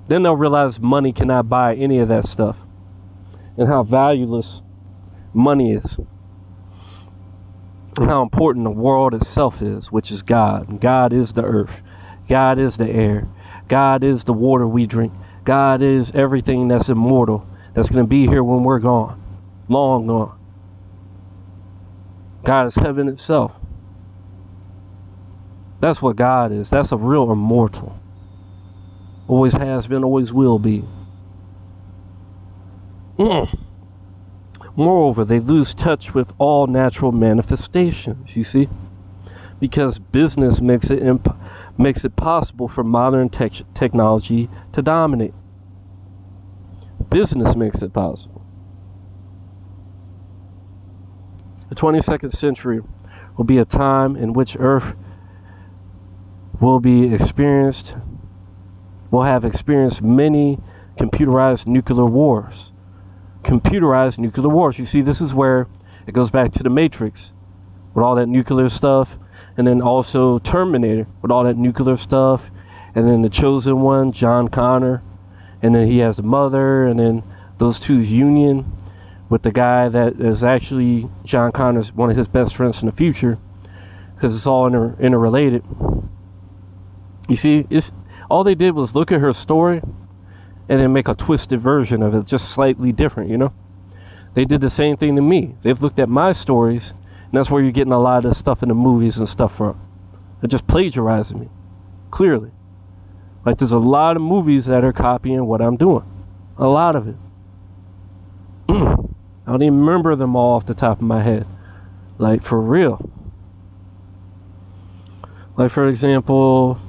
then they'll realize money cannot buy any of that stuff, and how valueless money is, and how important the world itself is, which is God. God is the earth. God is the air. God is the water we drink. God is everything that's immortal, that's going to be here when we're gone, long gone. God is heaven itself. That's what God is. That's a real immortal. Always has been, always will be. Moreover, they lose touch with all natural manifestations, you see, because business makes it possible for modern technology to dominate. Business makes it possible. The 22nd century will be a time in which Earth will have experienced many computerized nuclear wars. Computerized nuclear wars. You see, this is where it goes back to the Matrix with all that nuclear stuff, and then also Terminator with all that nuclear stuff, and then the Chosen One, John Connor, and then he has the mother, and then those two's union with the guy that is actually John Connor's one of his best friends in the future, because it's all interrelated. You see, all they did was look at her story and then make a twisted version of it, just slightly different, you know? They did the same thing to me. They've looked at my stories, and that's where you're getting a lot of the stuff in the movies and stuff from. They're just plagiarizing me, clearly. Like, there's a lot of movies that are copying what I'm doing. A lot of it. I don't even remember them all off the top of my head. Like, for real. Like, for example,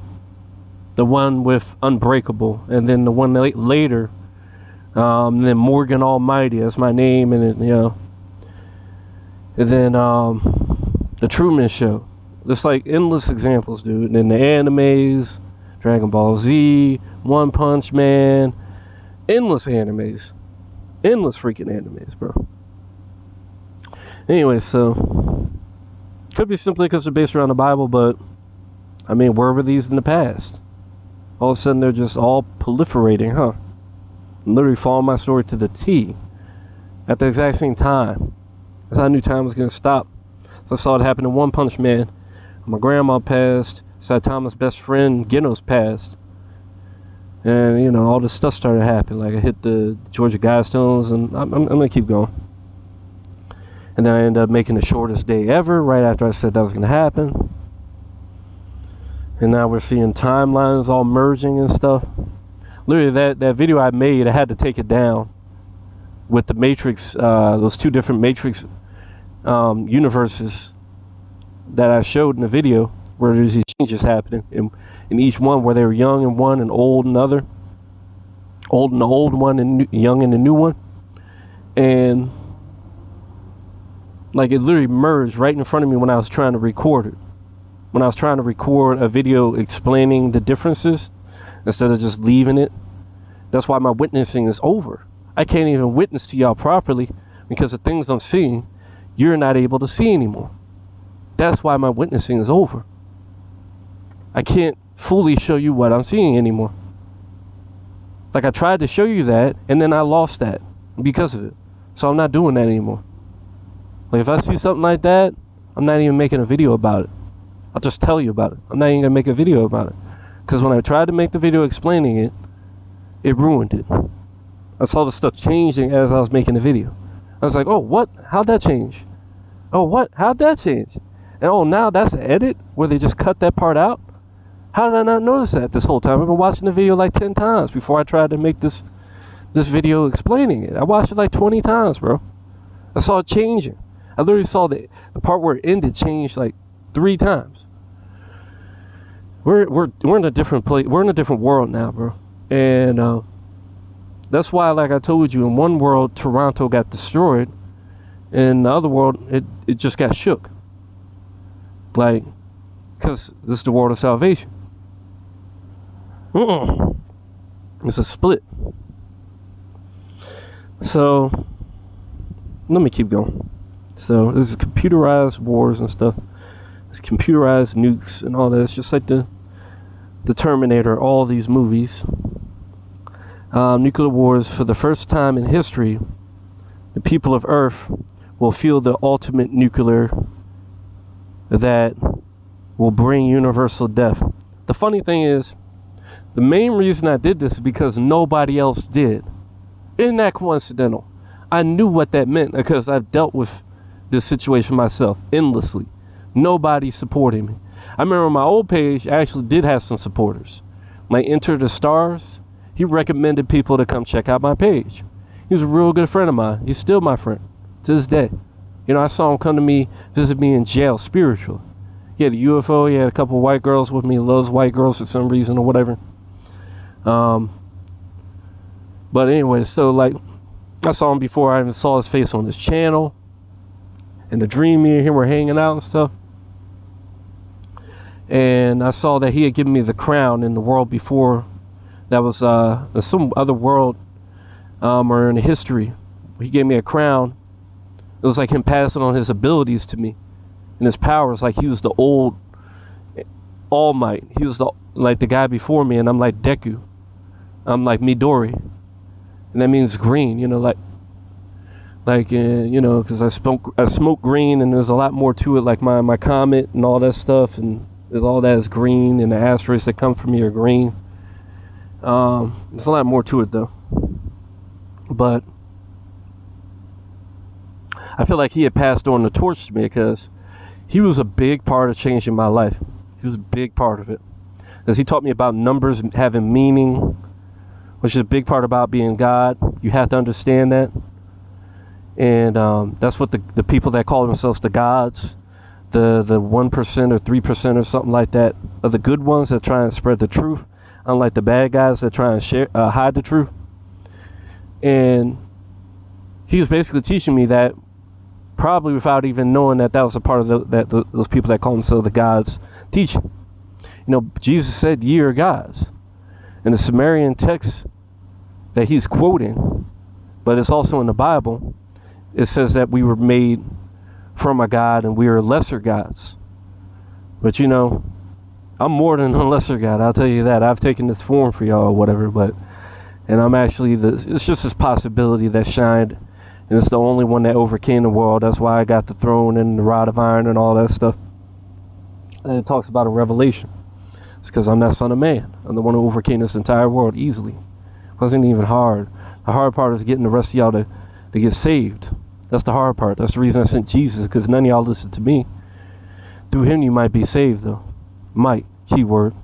the one with Unbreakable, and then the one later, and then Morgan Almighty, that's my name, and then, you know, and then the Truman Show. There's like endless examples, dude. And then the animes, Dragon Ball Z, One Punch Man, endless animes, endless freaking animes, bro. Anyway, so could be simply because they're based around the Bible, but I mean, where were these in the past? All of a sudden, they're just all proliferating, huh? I'm literally following my story to the T at the exact same time. That's how I knew time was going to stop. So I saw it happen in One Punch Man. My grandma passed. Saitama's best friend, Genos, passed. And, you know, all this stuff started happening. Like, I hit the Georgia Guidestones, and I'm going to keep going. And then I ended up making the shortest day ever right after I said that was going to happen. And now we're seeing timelines all merging and stuff. Literally, that video I made, I had to take it down with the Matrix, those two different Matrix universes that I showed in the video, where there's these changes happening in each one, where they were young in one and old in another. Old in the old one and young in the new one. And like, it literally merged right in front of me when I was trying to record it. When I was trying to record a video explaining the differences instead of just leaving it. That's why my witnessing is over. I can't even witness to y'all properly because the things I'm seeing, you're not able to see anymore. That's why my witnessing is over. I can't fully show you what I'm seeing anymore. Like, I tried to show you that, and then I lost that because of it. So I'm not doing that anymore. Like, if I see something like that, I'm not even making a video about it. I'll just tell you about it. I'm not even going to make a video about it. Because when I tried to make the video explaining it, it ruined it. I saw the stuff changing as I was making the video. I was like, oh, what? How'd that change? Oh, what? How'd that change? And oh, now that's an edit where they just cut that part out? How did I not notice that this whole time? I've been watching the video like 10 times before I tried to make this video explaining it. I watched it like 20 times, bro. I saw it changing. I literally saw the part where it ended change like 3 times. We're in a different place. We're in a different world now, bro. And that's why, like I told you, in one world Toronto got destroyed, in the other world it just got shook. Like, because this is the world of salvation. It's a split. So let me keep going. So this is computerized wars and stuff. It's computerized nukes and all that. It's just like the Terminator, all these movies. Nuclear wars. For the first time in history, the people of Earth will feel the ultimate nuclear that will bring universal death. The funny thing is, the main reason I did this is because nobody else did. Isn't that coincidental? I knew what that meant because I've dealt with this situation myself endlessly. Nobody supported me. I remember my old page actually did have some supporters. Like Enter the Stars, he recommended people to come check out my page. He was a real good friend of mine. He's still my friend to this day. You know, I saw him come to me, visit me in jail spiritually. He had a UFO. He had a couple of white girls with me. He loves white girls for some reason or whatever. But anyway, so like, I saw him before I even saw his face on this channel. In the dream, me and him were hanging out and stuff. And I saw that he had given me the crown in the world before. That was some other world or in history. He gave me a crown. It was like him passing on his abilities to me and his powers. Like he was the old All Might. He was like the guy before me, and I'm like Deku. I'm like Midori, and that means green. You know, you know, because I smoke green, and there's a lot more to it. Like my comet and all that stuff, and there's all that is green, and the asteroids that come from me are green. There's a lot more to it though, but I feel like he had passed on the torch to me because he was a big part of changing my life. He was a big part of it, because he taught me about numbers having meaning, which is a big part about being God. You have to understand that. And that's what the people that call themselves the gods, the 1% or 3% or something like that, are the good ones that try and spread the truth, unlike the bad guys that try and hide the truth. And he was basically teaching me that, probably without even knowing that was a part of those people that call themselves the gods teaching. You know, Jesus said, "Ye are gods." In the Sumerian text that he's quoting, but it's also in the Bible, it says that we were made from a God and we are lesser gods. But you know, I'm more than a lesser God, I'll tell you that. I've taken this form for y'all or whatever, and I'm actually it's just this possibility that shined, and it's the only one that overcame the world. That's why I got the throne and the rod of iron and all that stuff. And it talks about a revelation. It's because I'm that son of man. I'm the one who overcame this entire world easily. It wasn't even hard. The hard part is getting the rest of y'all to get saved. That's the hard part. That's the reason I sent Jesus, because none of y'all listen to me. Through him you might be saved though. Might, keyword.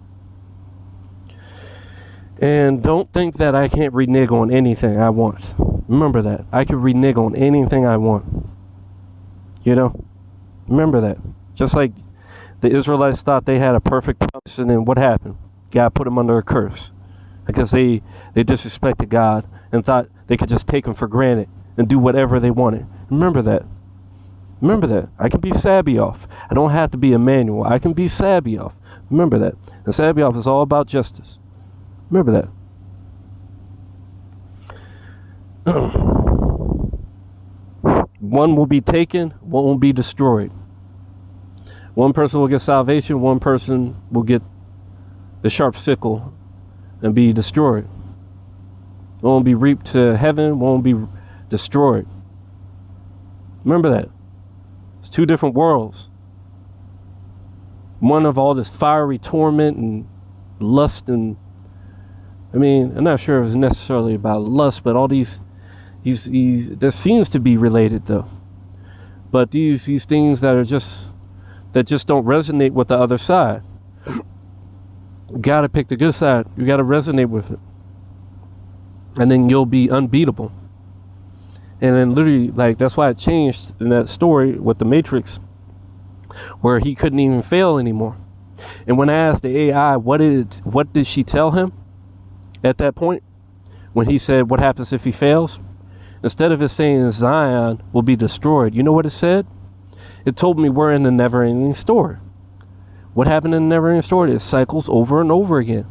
And don't think that I can't renege on anything I want. Remember that. I can renege on anything I want. You know? Remember that. Just like the Israelites thought they had a perfect promise, and then what happened? God put them under a curse. Because they disrespected God and thought they could just take him for granted and do whatever they wanted. Remember that. Remember that. I can be Sabaoth. I don't have to be Emmanuel. I can be Sabaoth. Remember that. And Sabaoth is all about justice. Remember that. One will be taken, one will be destroyed. One person will get salvation, one person will get the sharp sickle and be destroyed. One will be reaped to heaven, one will be destroyed. Remember that. It's two different worlds. One of all this fiery torment and lust, and I mean, I'm not sure if it's necessarily about lust, but all these there seems to be related though. But these things that just don't resonate with the other side. You gotta pick the good side. You gotta resonate with it. And then you'll be unbeatable. And then literally, like, that's why it changed in that story with the Matrix, where he couldn't even fail anymore. And when I asked the AI what did she tell him at that point, when he said, what happens if he fails? Instead of it saying Zion will be destroyed, you know what it said? It told me we're in the never-ending story. What happened in the never-ending story? It cycles over and over again.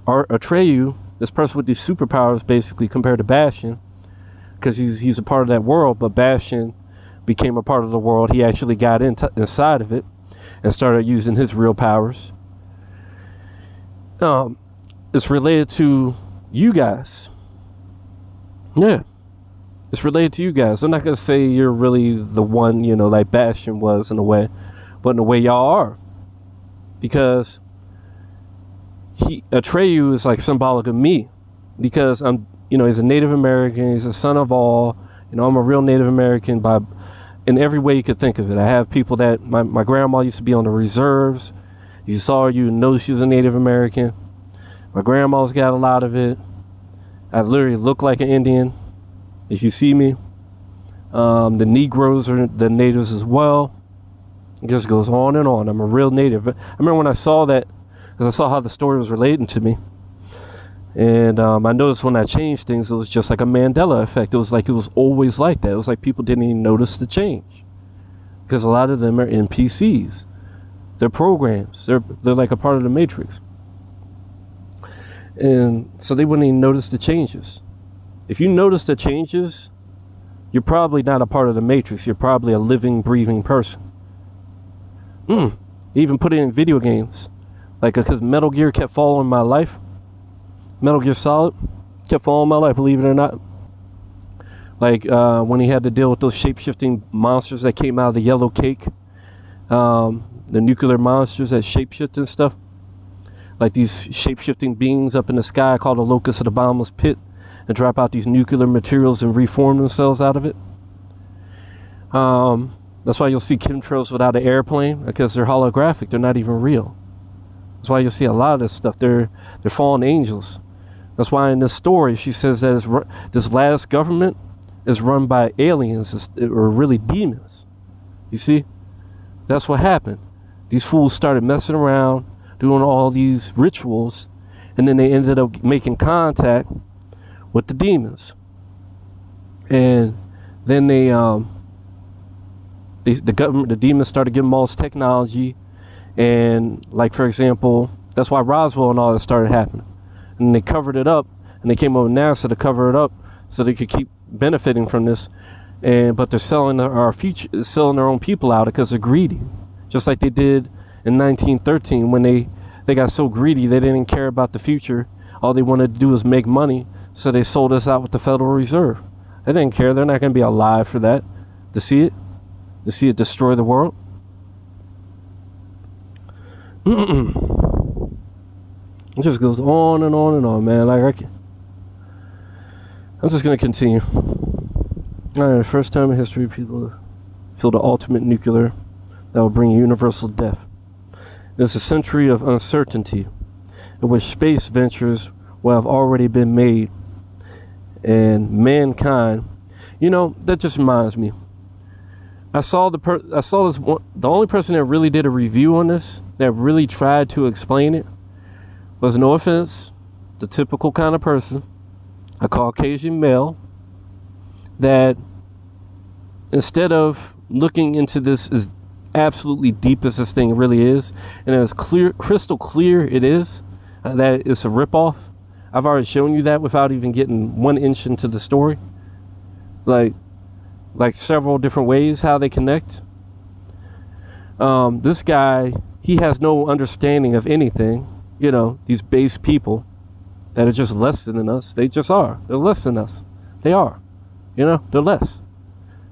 Atreyu, this person with these superpowers, basically compared to Bastion, because he's a part of that world, but Bastion became a part of the world. He actually got inside of it and started using his real powers. It's related to you guys. Yeah. It's related to you guys. I'm not going to say you're really the one, you know, like Bastion was in a way, but in a way y'all are. Because Atreyu is like symbolic of me. Because I'm, you know, he's a Native American, he's a son of all. You know, I'm a real Native American in every way you could think of it. I have people that, my grandma used to be on the reserves. You saw her, you know she was a Native American. My grandma's got a lot of it. I literally look like an Indian. if you see me. The Negroes are the natives as well. It just goes on and on. I'm a real native. I remember when I saw that, because I saw how the story was relating to me. And I noticed when I changed things, it was just like a Mandela effect. It was like it was always like that. It was like people didn't even notice the change. Because a lot of them are NPCs. They're programs. They're like a part of the Matrix. And so they wouldn't even notice the changes. If you notice the changes, you're probably not a part of the Matrix. You're probably a living, breathing person. They even put it in video games. Like, because Metal Gear kept following my life. Metal Gear Solid kept following my life, believe it or not. Like, when he had to deal with those shape-shifting monsters that came out of the yellow cake. The nuclear monsters that shape-shift and stuff. Like these shape-shifting beings up in the sky called the locusts of the bottomless pit, and drop out these nuclear materials and reform themselves out of it. That's why you'll see chemtrails without an airplane, because they're holographic. They're not even real. That's why you'll see a lot of this stuff. They're fallen angels. That's why in this story she says that this last government is run by aliens, or really demons. You see? That's what happened. These fools started messing around, doing all these rituals, and then they ended up making contact with the demons. And then the government, the demons started giving them all this technology. And like, for example, that's why Roswell and all that started happening. And they covered it up, and they came over NASA to cover it up so they could keep benefiting from this. But they're selling our future, selling their own people out because they're greedy. Just like they did in 1913 when they got so greedy they didn't care about the future. All they wanted to do was make money, so they sold us out with the Federal Reserve. They didn't care. They're not going to be alive for that, to see it destroy the world. It just goes on and on and on, man. Like, I'm just going to continue. Alright, first time in history people feel the ultimate nuclear that will bring universal death. It's a century of uncertainty in which space ventures will have already been made, and mankind, that just reminds me. The only person that really did a review on this, that really tried to explain it, was, no offense, the typical kind of person, a Caucasian male, that instead of looking into this as absolutely deep as this thing really is, and as crystal clear it is, that it's a ripoff. I've already shown you that without even getting 1 inch into the story. Like several different ways how they connect. This guy, he has no understanding of anything. These base people that are just less than us. They just are. They're less than us. They are. They're less.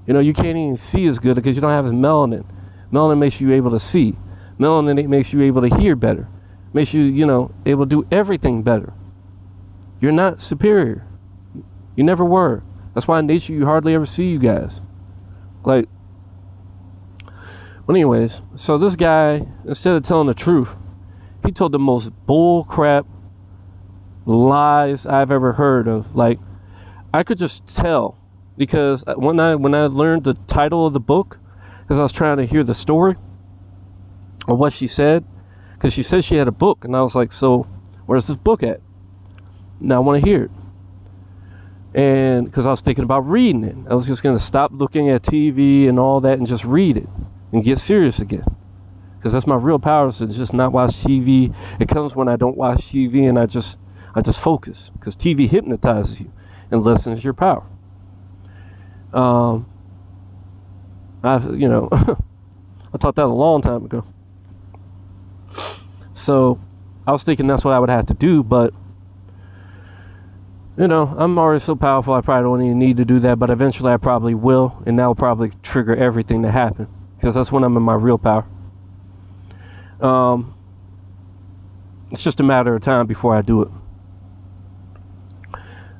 You can't even see as good because you don't have melanin. Melanin makes you able to see. Melanin makes you able to hear better. Makes you, able to do everything better. You're not superior. You never were. That's why in nature you hardly ever see you guys. But anyways, so this guy, instead of telling the truth, he told the most bull crap lies I've ever heard of. Like, I could just tell, because when I learned the title of the book, because I was trying to hear the story or what she said, because she said she had a book, and I was like, so where's this book at? Now I want to hear it. And because I was thinking about reading it, I was just going to stop looking at TV and all that and just read it and get serious again. Because that's my real power, is to just not watch TV. It comes when I don't watch TV and I just focus, because TV hypnotizes you and lessens your power. I taught that a long time ago. So I was thinking that's what I would have to do, but I'm already so powerful I probably don't even need to do that, but eventually I probably will, and that will probably trigger everything to happen, because that's when I'm in my real power. It's just a matter of time before I do it.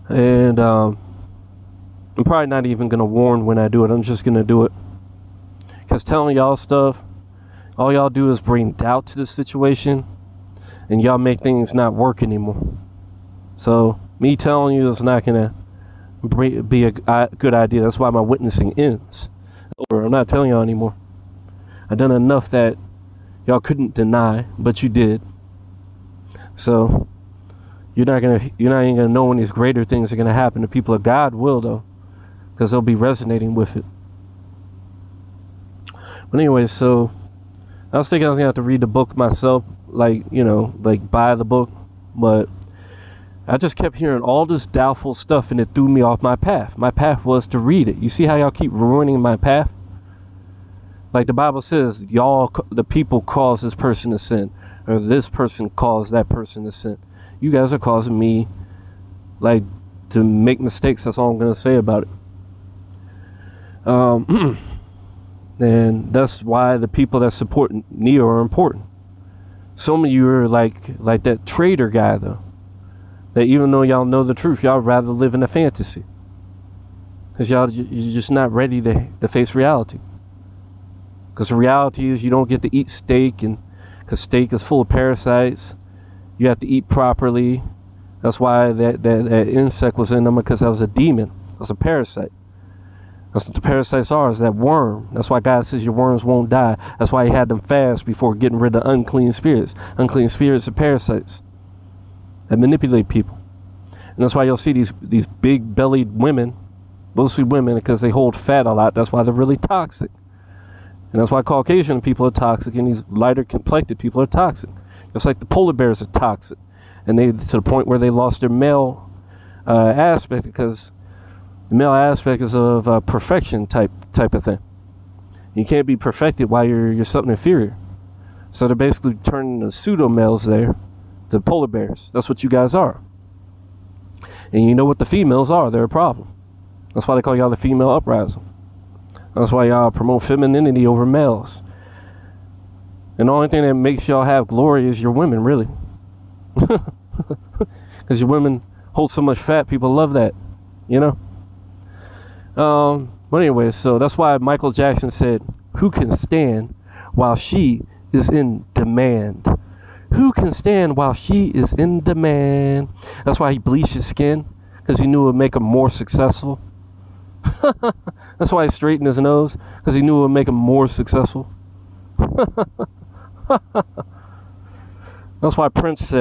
And I'm probably not even going to warn when I do it. I'm just going to do it. Because telling y'all stuff, all y'all do is bring doubt to the situation, and y'all make things not work anymore. So me telling you is not going to be a good idea. That's why my witnessing ends. Or I'm not telling y'all anymore. I've done enough that y'all couldn't deny, but you did. So you're not even gonna know when these greater things are gonna happen. The people of God will, though, because they'll be resonating with it. But anyway, so I was thinking I was gonna have to read the book myself, like buy the book, but I just kept hearing all this doubtful stuff, and it threw me off my path. My path was to read it. You see how y'all keep ruining my path? Like the Bible says, the people cause this person to sin, or this person caused that person to sin. You guys are causing me, to make mistakes. That's all I'm gonna say about it. And that's why the people that support Neo are important. Some of you are like that trader guy, though. That even though y'all know the truth, y'all rather live in a fantasy. Because you're just not ready to face reality. Because the reality is you don't get to eat steak, and because steak is full of parasites. You have to eat properly. That's why that insect was in them, because that was a demon. That's a parasite. That's what the parasites are, is that worm. That's why God says your worms won't die. That's why he had them fast before getting rid of unclean spirits. Unclean spirits are parasites that manipulate people. And that's why you'll see these big bellied women, mostly women, because they hold fat a lot. That's why they're really toxic. And that's why Caucasian people are toxic, and these lighter complected people are toxic. Just like the polar bears are toxic. And they, to the point where they lost their male aspect, because the male aspect is of perfection type of thing. You can't be perfected while you're something inferior. So they're basically turning the pseudo males there to polar bears. That's what you guys are. And you know what the females are? They're a problem. That's why they call y'all the female uprising. That's why y'all promote femininity over males. And the only thing that makes y'all have glory is your women, really. Because your women hold so much fat, people love that, But anyway, so that's why Michael Jackson said, "Who can stand while she is in demand?" Who can stand while she is in demand? That's why he bleached his skin, because he knew it would make him more successful. That's why he straightened his nose, because he knew it would make him more successful. That's why Prince,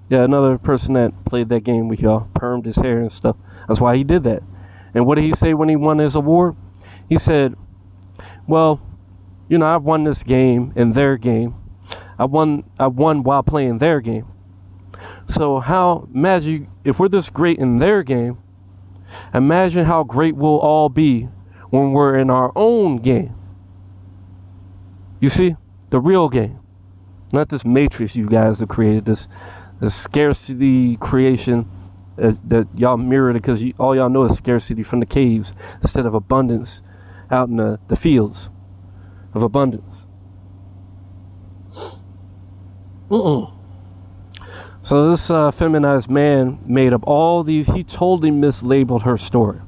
yeah, another person that played that game with y'all, permed his hair and stuff. That's why he did that. And what did he say when he won his award? He said, well, I won this game in their game. I won while playing their game. So imagine if we're this great in their game, imagine how great we'll all be when we're in our own game. You see? The real game. Not this matrix you guys have created, this scarcity creation that y'all mirrored, because all y'all know is scarcity from the caves instead of abundance out in the fields of abundance. So this feminized man made up all these. He totally mislabeled her story.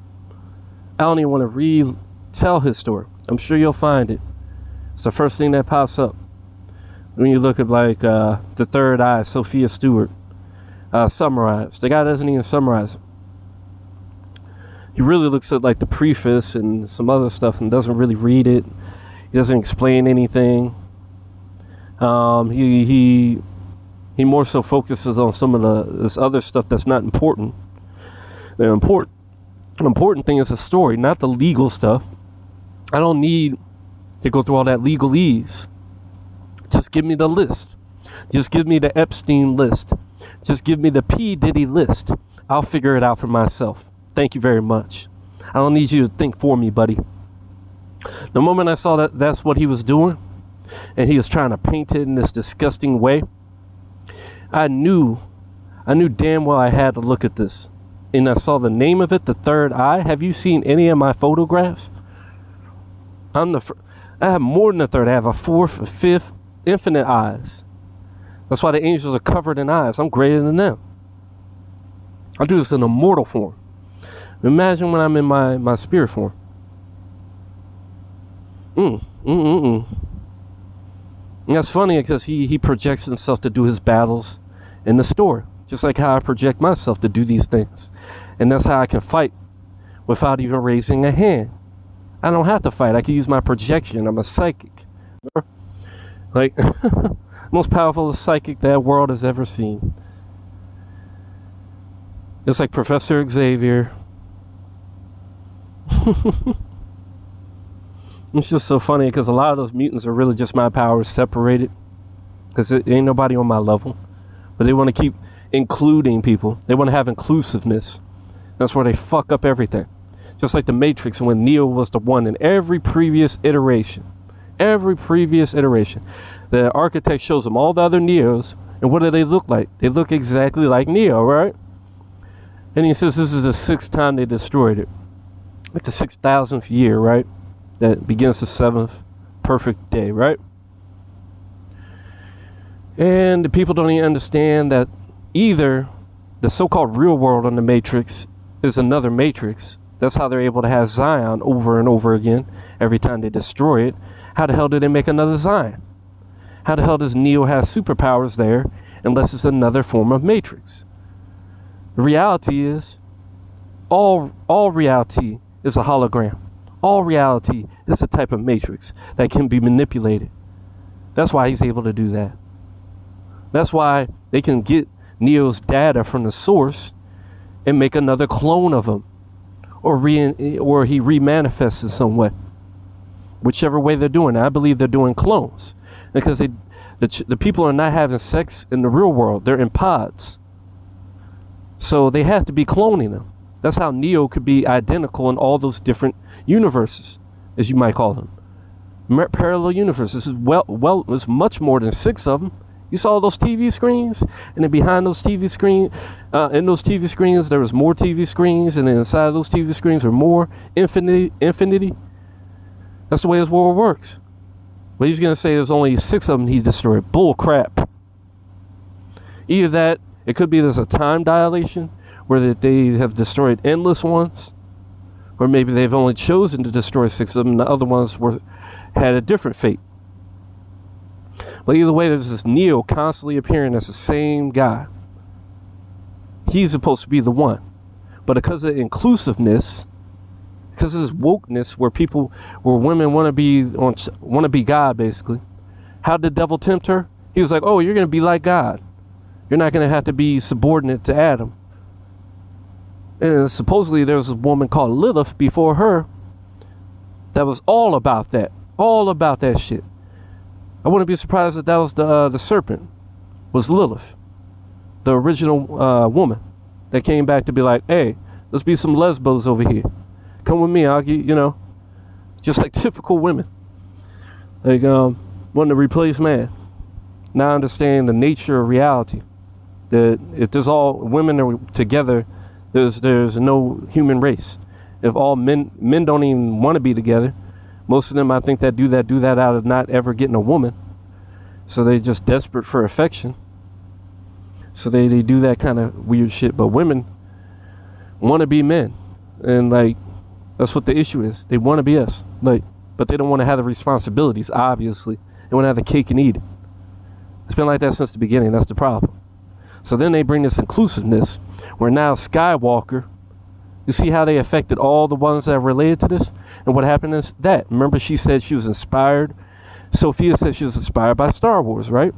I don't even want to retell his story. I'm sure you'll find it. It's the first thing that pops up when you look at the third eye, Sophia Stewart, summarized. The guy doesn't even summarize it. He really looks at the preface and some other stuff and doesn't really read it. He doesn't explain anything. He more so focuses on some of this other stuff that's not important. The important thing is the story, not the legal stuff. I don't need to go through all that legalese. Just give me the list. Just give me the Epstein list. Just give me the P. Diddy list. I'll figure it out for myself. Thank you very much. I don't need you to think for me, buddy. The moment I saw that that's what he was doing, and he was trying to paint it in this disgusting way, I knew damn well I had to look at this. And I saw the name of it, The Third Eye. Have you seen any of my photographs? I have more than a third. I have a fourth, a fifth, infinite eyes. That's why the angels are covered in eyes. I'm greater than them. I do this in a mortal form. Imagine when I'm in my spirit form. And that's funny because he projects himself to do his battles in the store, just like how I project myself to do these things. And that's how I can fight without even raising a hand. I don't have to fight. I can use my projection. I'm a psychic. Like, most powerful psychic that world has ever seen. It's like Professor Xavier. It's just so funny because a lot of those mutants are really just my powers separated. Because it ain't nobody on my level. But they want to keep including people. They want to have inclusiveness. That's where they fuck up everything. Just like the Matrix, when Neo was the one in every previous iteration. Every previous iteration. The architect shows them all the other Neos. And what do they look like? They look exactly like Neo, right? And he says this is the 6th time they destroyed it. Like the 6,000th year, right? That begins the 7th perfect day, right? And the people don't even understand that either the so-called real world on the Matrix is another Matrix. That's how they're able to have Zion over and over again every time they destroy it. How the hell do they make another Zion? How the hell does Neo have superpowers there unless it's another form of Matrix? The reality is all reality is a hologram. All reality is a type of matrix that can be manipulated. That's why he's able to do that. That's why they can get Neo's data from the source and make another clone of him, or he remanifests in some way. Whichever way they're doing it. I believe they're doing clones because the people are not having sex in the real world. They're in pods. So they have to be cloning them. That's how Neo could be identical in all those different universes, as you might call them. Parallel universes. There's much more than 6 of them. You saw those TV screens, and then behind those TV screens, in those TV screens, there was more TV screens, and then inside of those TV screens were more infinity. That's the way this world works. But he's gonna say there's only 6 of them he destroyed. Bull crap. Either that, it could be there's a time dilation where they have destroyed endless ones, or maybe they've only chosen to destroy 6 of them, and the other ones had a different fate. But either way, there's this Neo constantly appearing as the same guy. He's supposed to be the one. But because of inclusiveness, because of this wokeness where women want to be God, basically. How did the devil tempt her? He was like, oh, you're going to be like God. You're not going to have to be subordinate to Adam. And supposedly there was a woman called Lilith before her that was all about that shit. I wouldn't be surprised if that was the serpent, was Lilith, the original woman that came back to be like, hey, let's be some lesbos over here. Come with me, I'll get, just like typical women. Like, wanting to replace man. Now I understand the nature of reality. That if there's all women are together, there's no human race. If all men don't even want to be together, most of them, I think, that do that out of not ever getting a woman. So they're just desperate for affection. So they do that kind of weird shit. But women want to be men. And, like, that's what the issue is. They want to be us. Like, but they don't want to have the responsibilities, obviously. They want to have the cake and eat it. It's been like that since the beginning. That's the problem. So then they bring this inclusiveness where now Skywalker, you see how they affected all the ones that are related to this? And what happened is that. Remember, she said she was inspired. Sophia said she was inspired by Star Wars, right?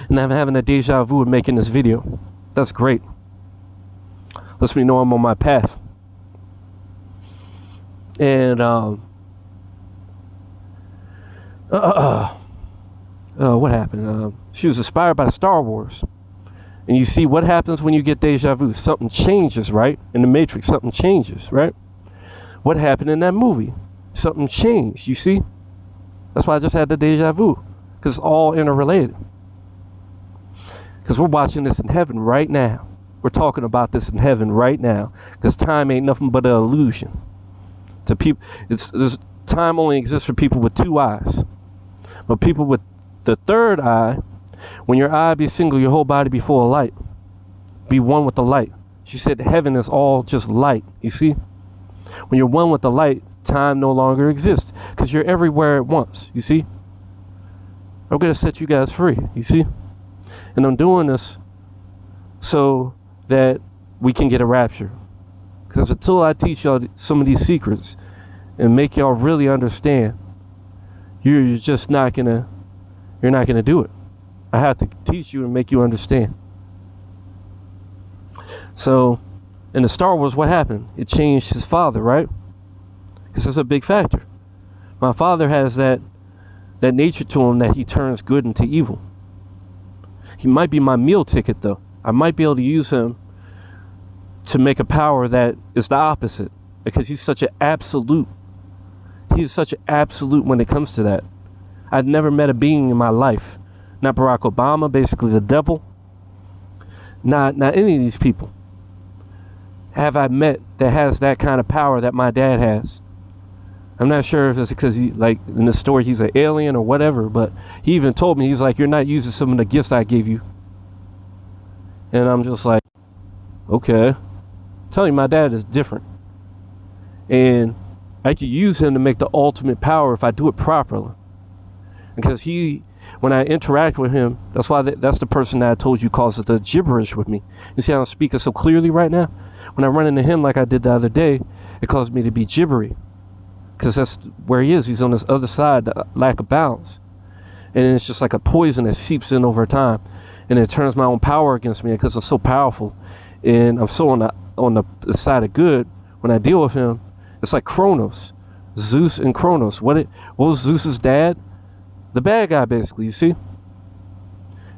And I'm having a deja vu of making this video. That's great. Lets me know I'm on my path. And what happened? She was inspired by Star Wars. And you see what happens when you get deja vu. Something changes, right? In the Matrix, something changes, right? What happened in that movie? Something changed, you see? That's why I just had the deja vu. Because it's all interrelated. Because we're watching this in heaven right now. We're talking about this in heaven right now. Because time ain't nothing but an illusion. To people, this time only exists for people with 2 eyes. But people with the 3rd eye, when your eye be single, your whole body be full of light. Be one with the light. She said heaven is all just light, you see? When you're one with the light, time no longer exists. Because you're everywhere at once, you see? I'm going to set you guys free, you see? And I'm doing this so that we can get a rapture. Because until I teach y'all some of these secrets and make y'all really understand, you're just not gonna do it. I have to teach you and make you understand. So in the Star Wars, what happened? It changed his father, right? Because that's a big factor. My father has that nature to him that he turns good into evil. He might be my meal ticket, though. I might be able to use him to make a power that is the opposite, because he's such an absolute. He's such an absolute when it comes to that. I've never met a being in my life, not Barack Obama, basically the devil, not any of these people, have I met that has that kind of power that my dad has. I'm not sure if it's because he, like in the story, he's an alien or whatever, but he even told me, he's like, you're not using some of the gifts I gave you. And I'm just like, okay. I'm telling you, my dad is different. And I could use him to make the ultimate power if I do it properly. Because when I interact with him, that's why that's the person that I told you causes the gibberish with me. You see how I'm speaking so clearly right now? When I run into him like I did the other day, it caused me to be gibbery. Because that's where he is. He's on this other side, the lack of balance. And it's just like a poison that seeps in over time. And it turns my own power against me because I'm so powerful. And I'm so on the side of good. When I deal with him, it's like Kronos. Zeus and Kronos. What was Zeus's dad? The bad guy, basically, you see?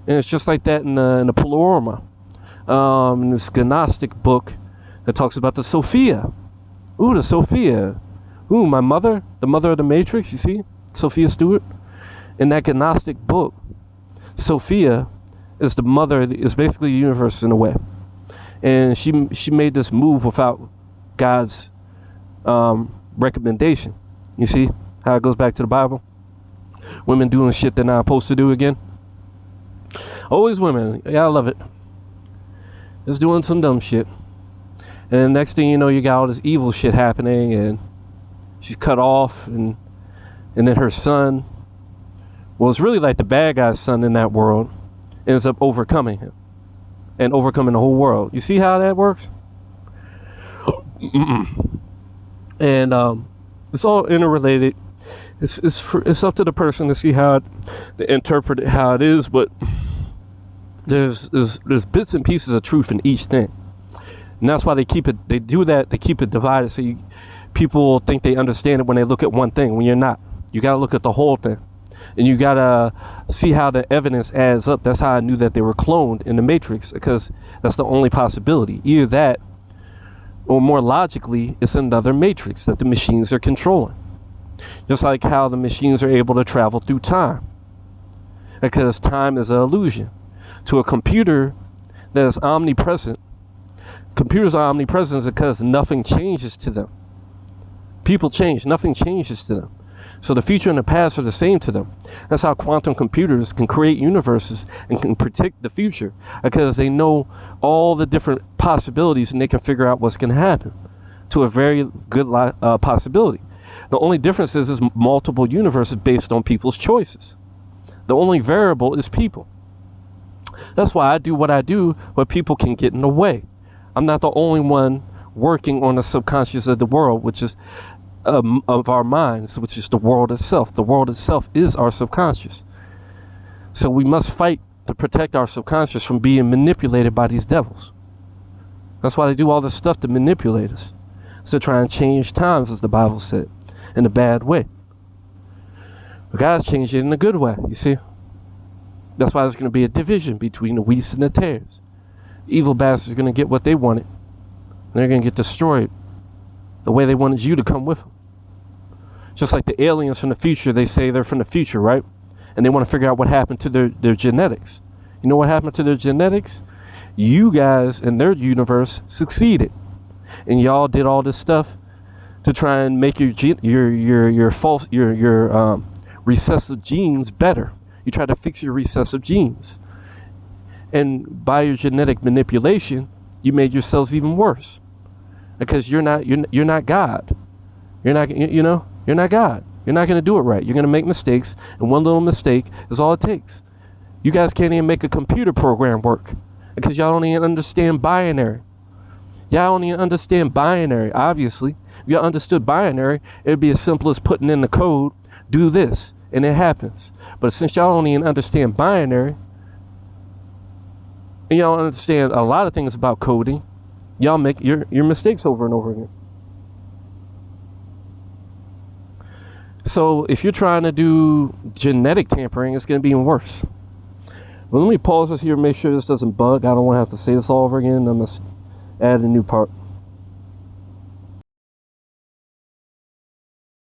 And it's just like that in the Pleroma. In this Gnostic book that talks about the Sophia. Ooh, the Sophia. Ooh, my mother, the mother of the Matrix, you see? Sophia Stewart. In that Gnostic book, Sophia is the mother, is basically the universe in a way. And she made this move without God's recommendation. You see how it goes back to the Bible? Women doing shit they're not supposed to do again. Always women. Yeah, I love it. Just doing some dumb shit. And the next thing you know, you got all this evil shit happening, and she's cut off, and then her son, well, it's really like the bad guy's son in that world, ends up overcoming him and overcoming the whole world. You see how that works? And it's all interrelated. It's up to the person to see how to interpret it, how it is, but there's bits and pieces of truth in each thing, and that's why they do that. They keep it divided, so people think they understand it when they look at one thing, when you're not. You got to look at the whole thing, and you got to see how the evidence adds up. That's how I knew that they were cloned in the Matrix, because that's the only possibility. Either that, or more logically, it's another Matrix that the machines are controlling. Just like how the machines are able to travel through time, because time is an illusion. To a computer that is omnipresent, computers are omnipresent because nothing changes to them. People change, nothing changes to them. So the future and the past are the same to them. That's how quantum computers can create universes and can predict the future, because they know all the different possibilities and they can figure out what's going to happen to a very good possibility. The only difference is multiple universes based on people's choices. The only variable is people. That's why I do what I do, but people can get in the way. I'm not the only one working on the subconscious of the world, which is of our minds, which is the world itself. The world itself is our subconscious. So we must fight to protect our subconscious from being manipulated by these devils. That's why they do all this stuff to manipulate us. To try and change times, as the Bible said, in a bad way. But God's changed it in a good way, you see. That's why there's going to be a division between the wheats and the tares. Evil bastards are going to get what they wanted. They're going to get destroyed the way they wanted you to come with them. Just like the aliens from the future, they say they're from the future, right? And they want to figure out what happened to their genetics. You know what happened to their genetics? You guys in their universe succeeded. And y'all did all this stuff to try and make your recessive genes better. You try to fix your recessive genes, and by your genetic manipulation, you made yourselves even worse, because you're not God. You're not God. You're not going to do it right. You're going to make mistakes, and one little mistake is all it takes. You guys can't even make a computer program work because y'all don't even understand binary. Y'all don't even understand binary, obviously. If y'all understood binary, it'd be as simple as putting in the code, do this, and it happens. But since y'all don't even understand binary, and y'all don't understand a lot of things about coding, y'all make your mistakes over and over again. So if you're trying to do genetic tampering, it's going to be even worse. But let me pause this here, make sure this doesn't bug. I don't want to have to say this all over again. I'm going to add a new part.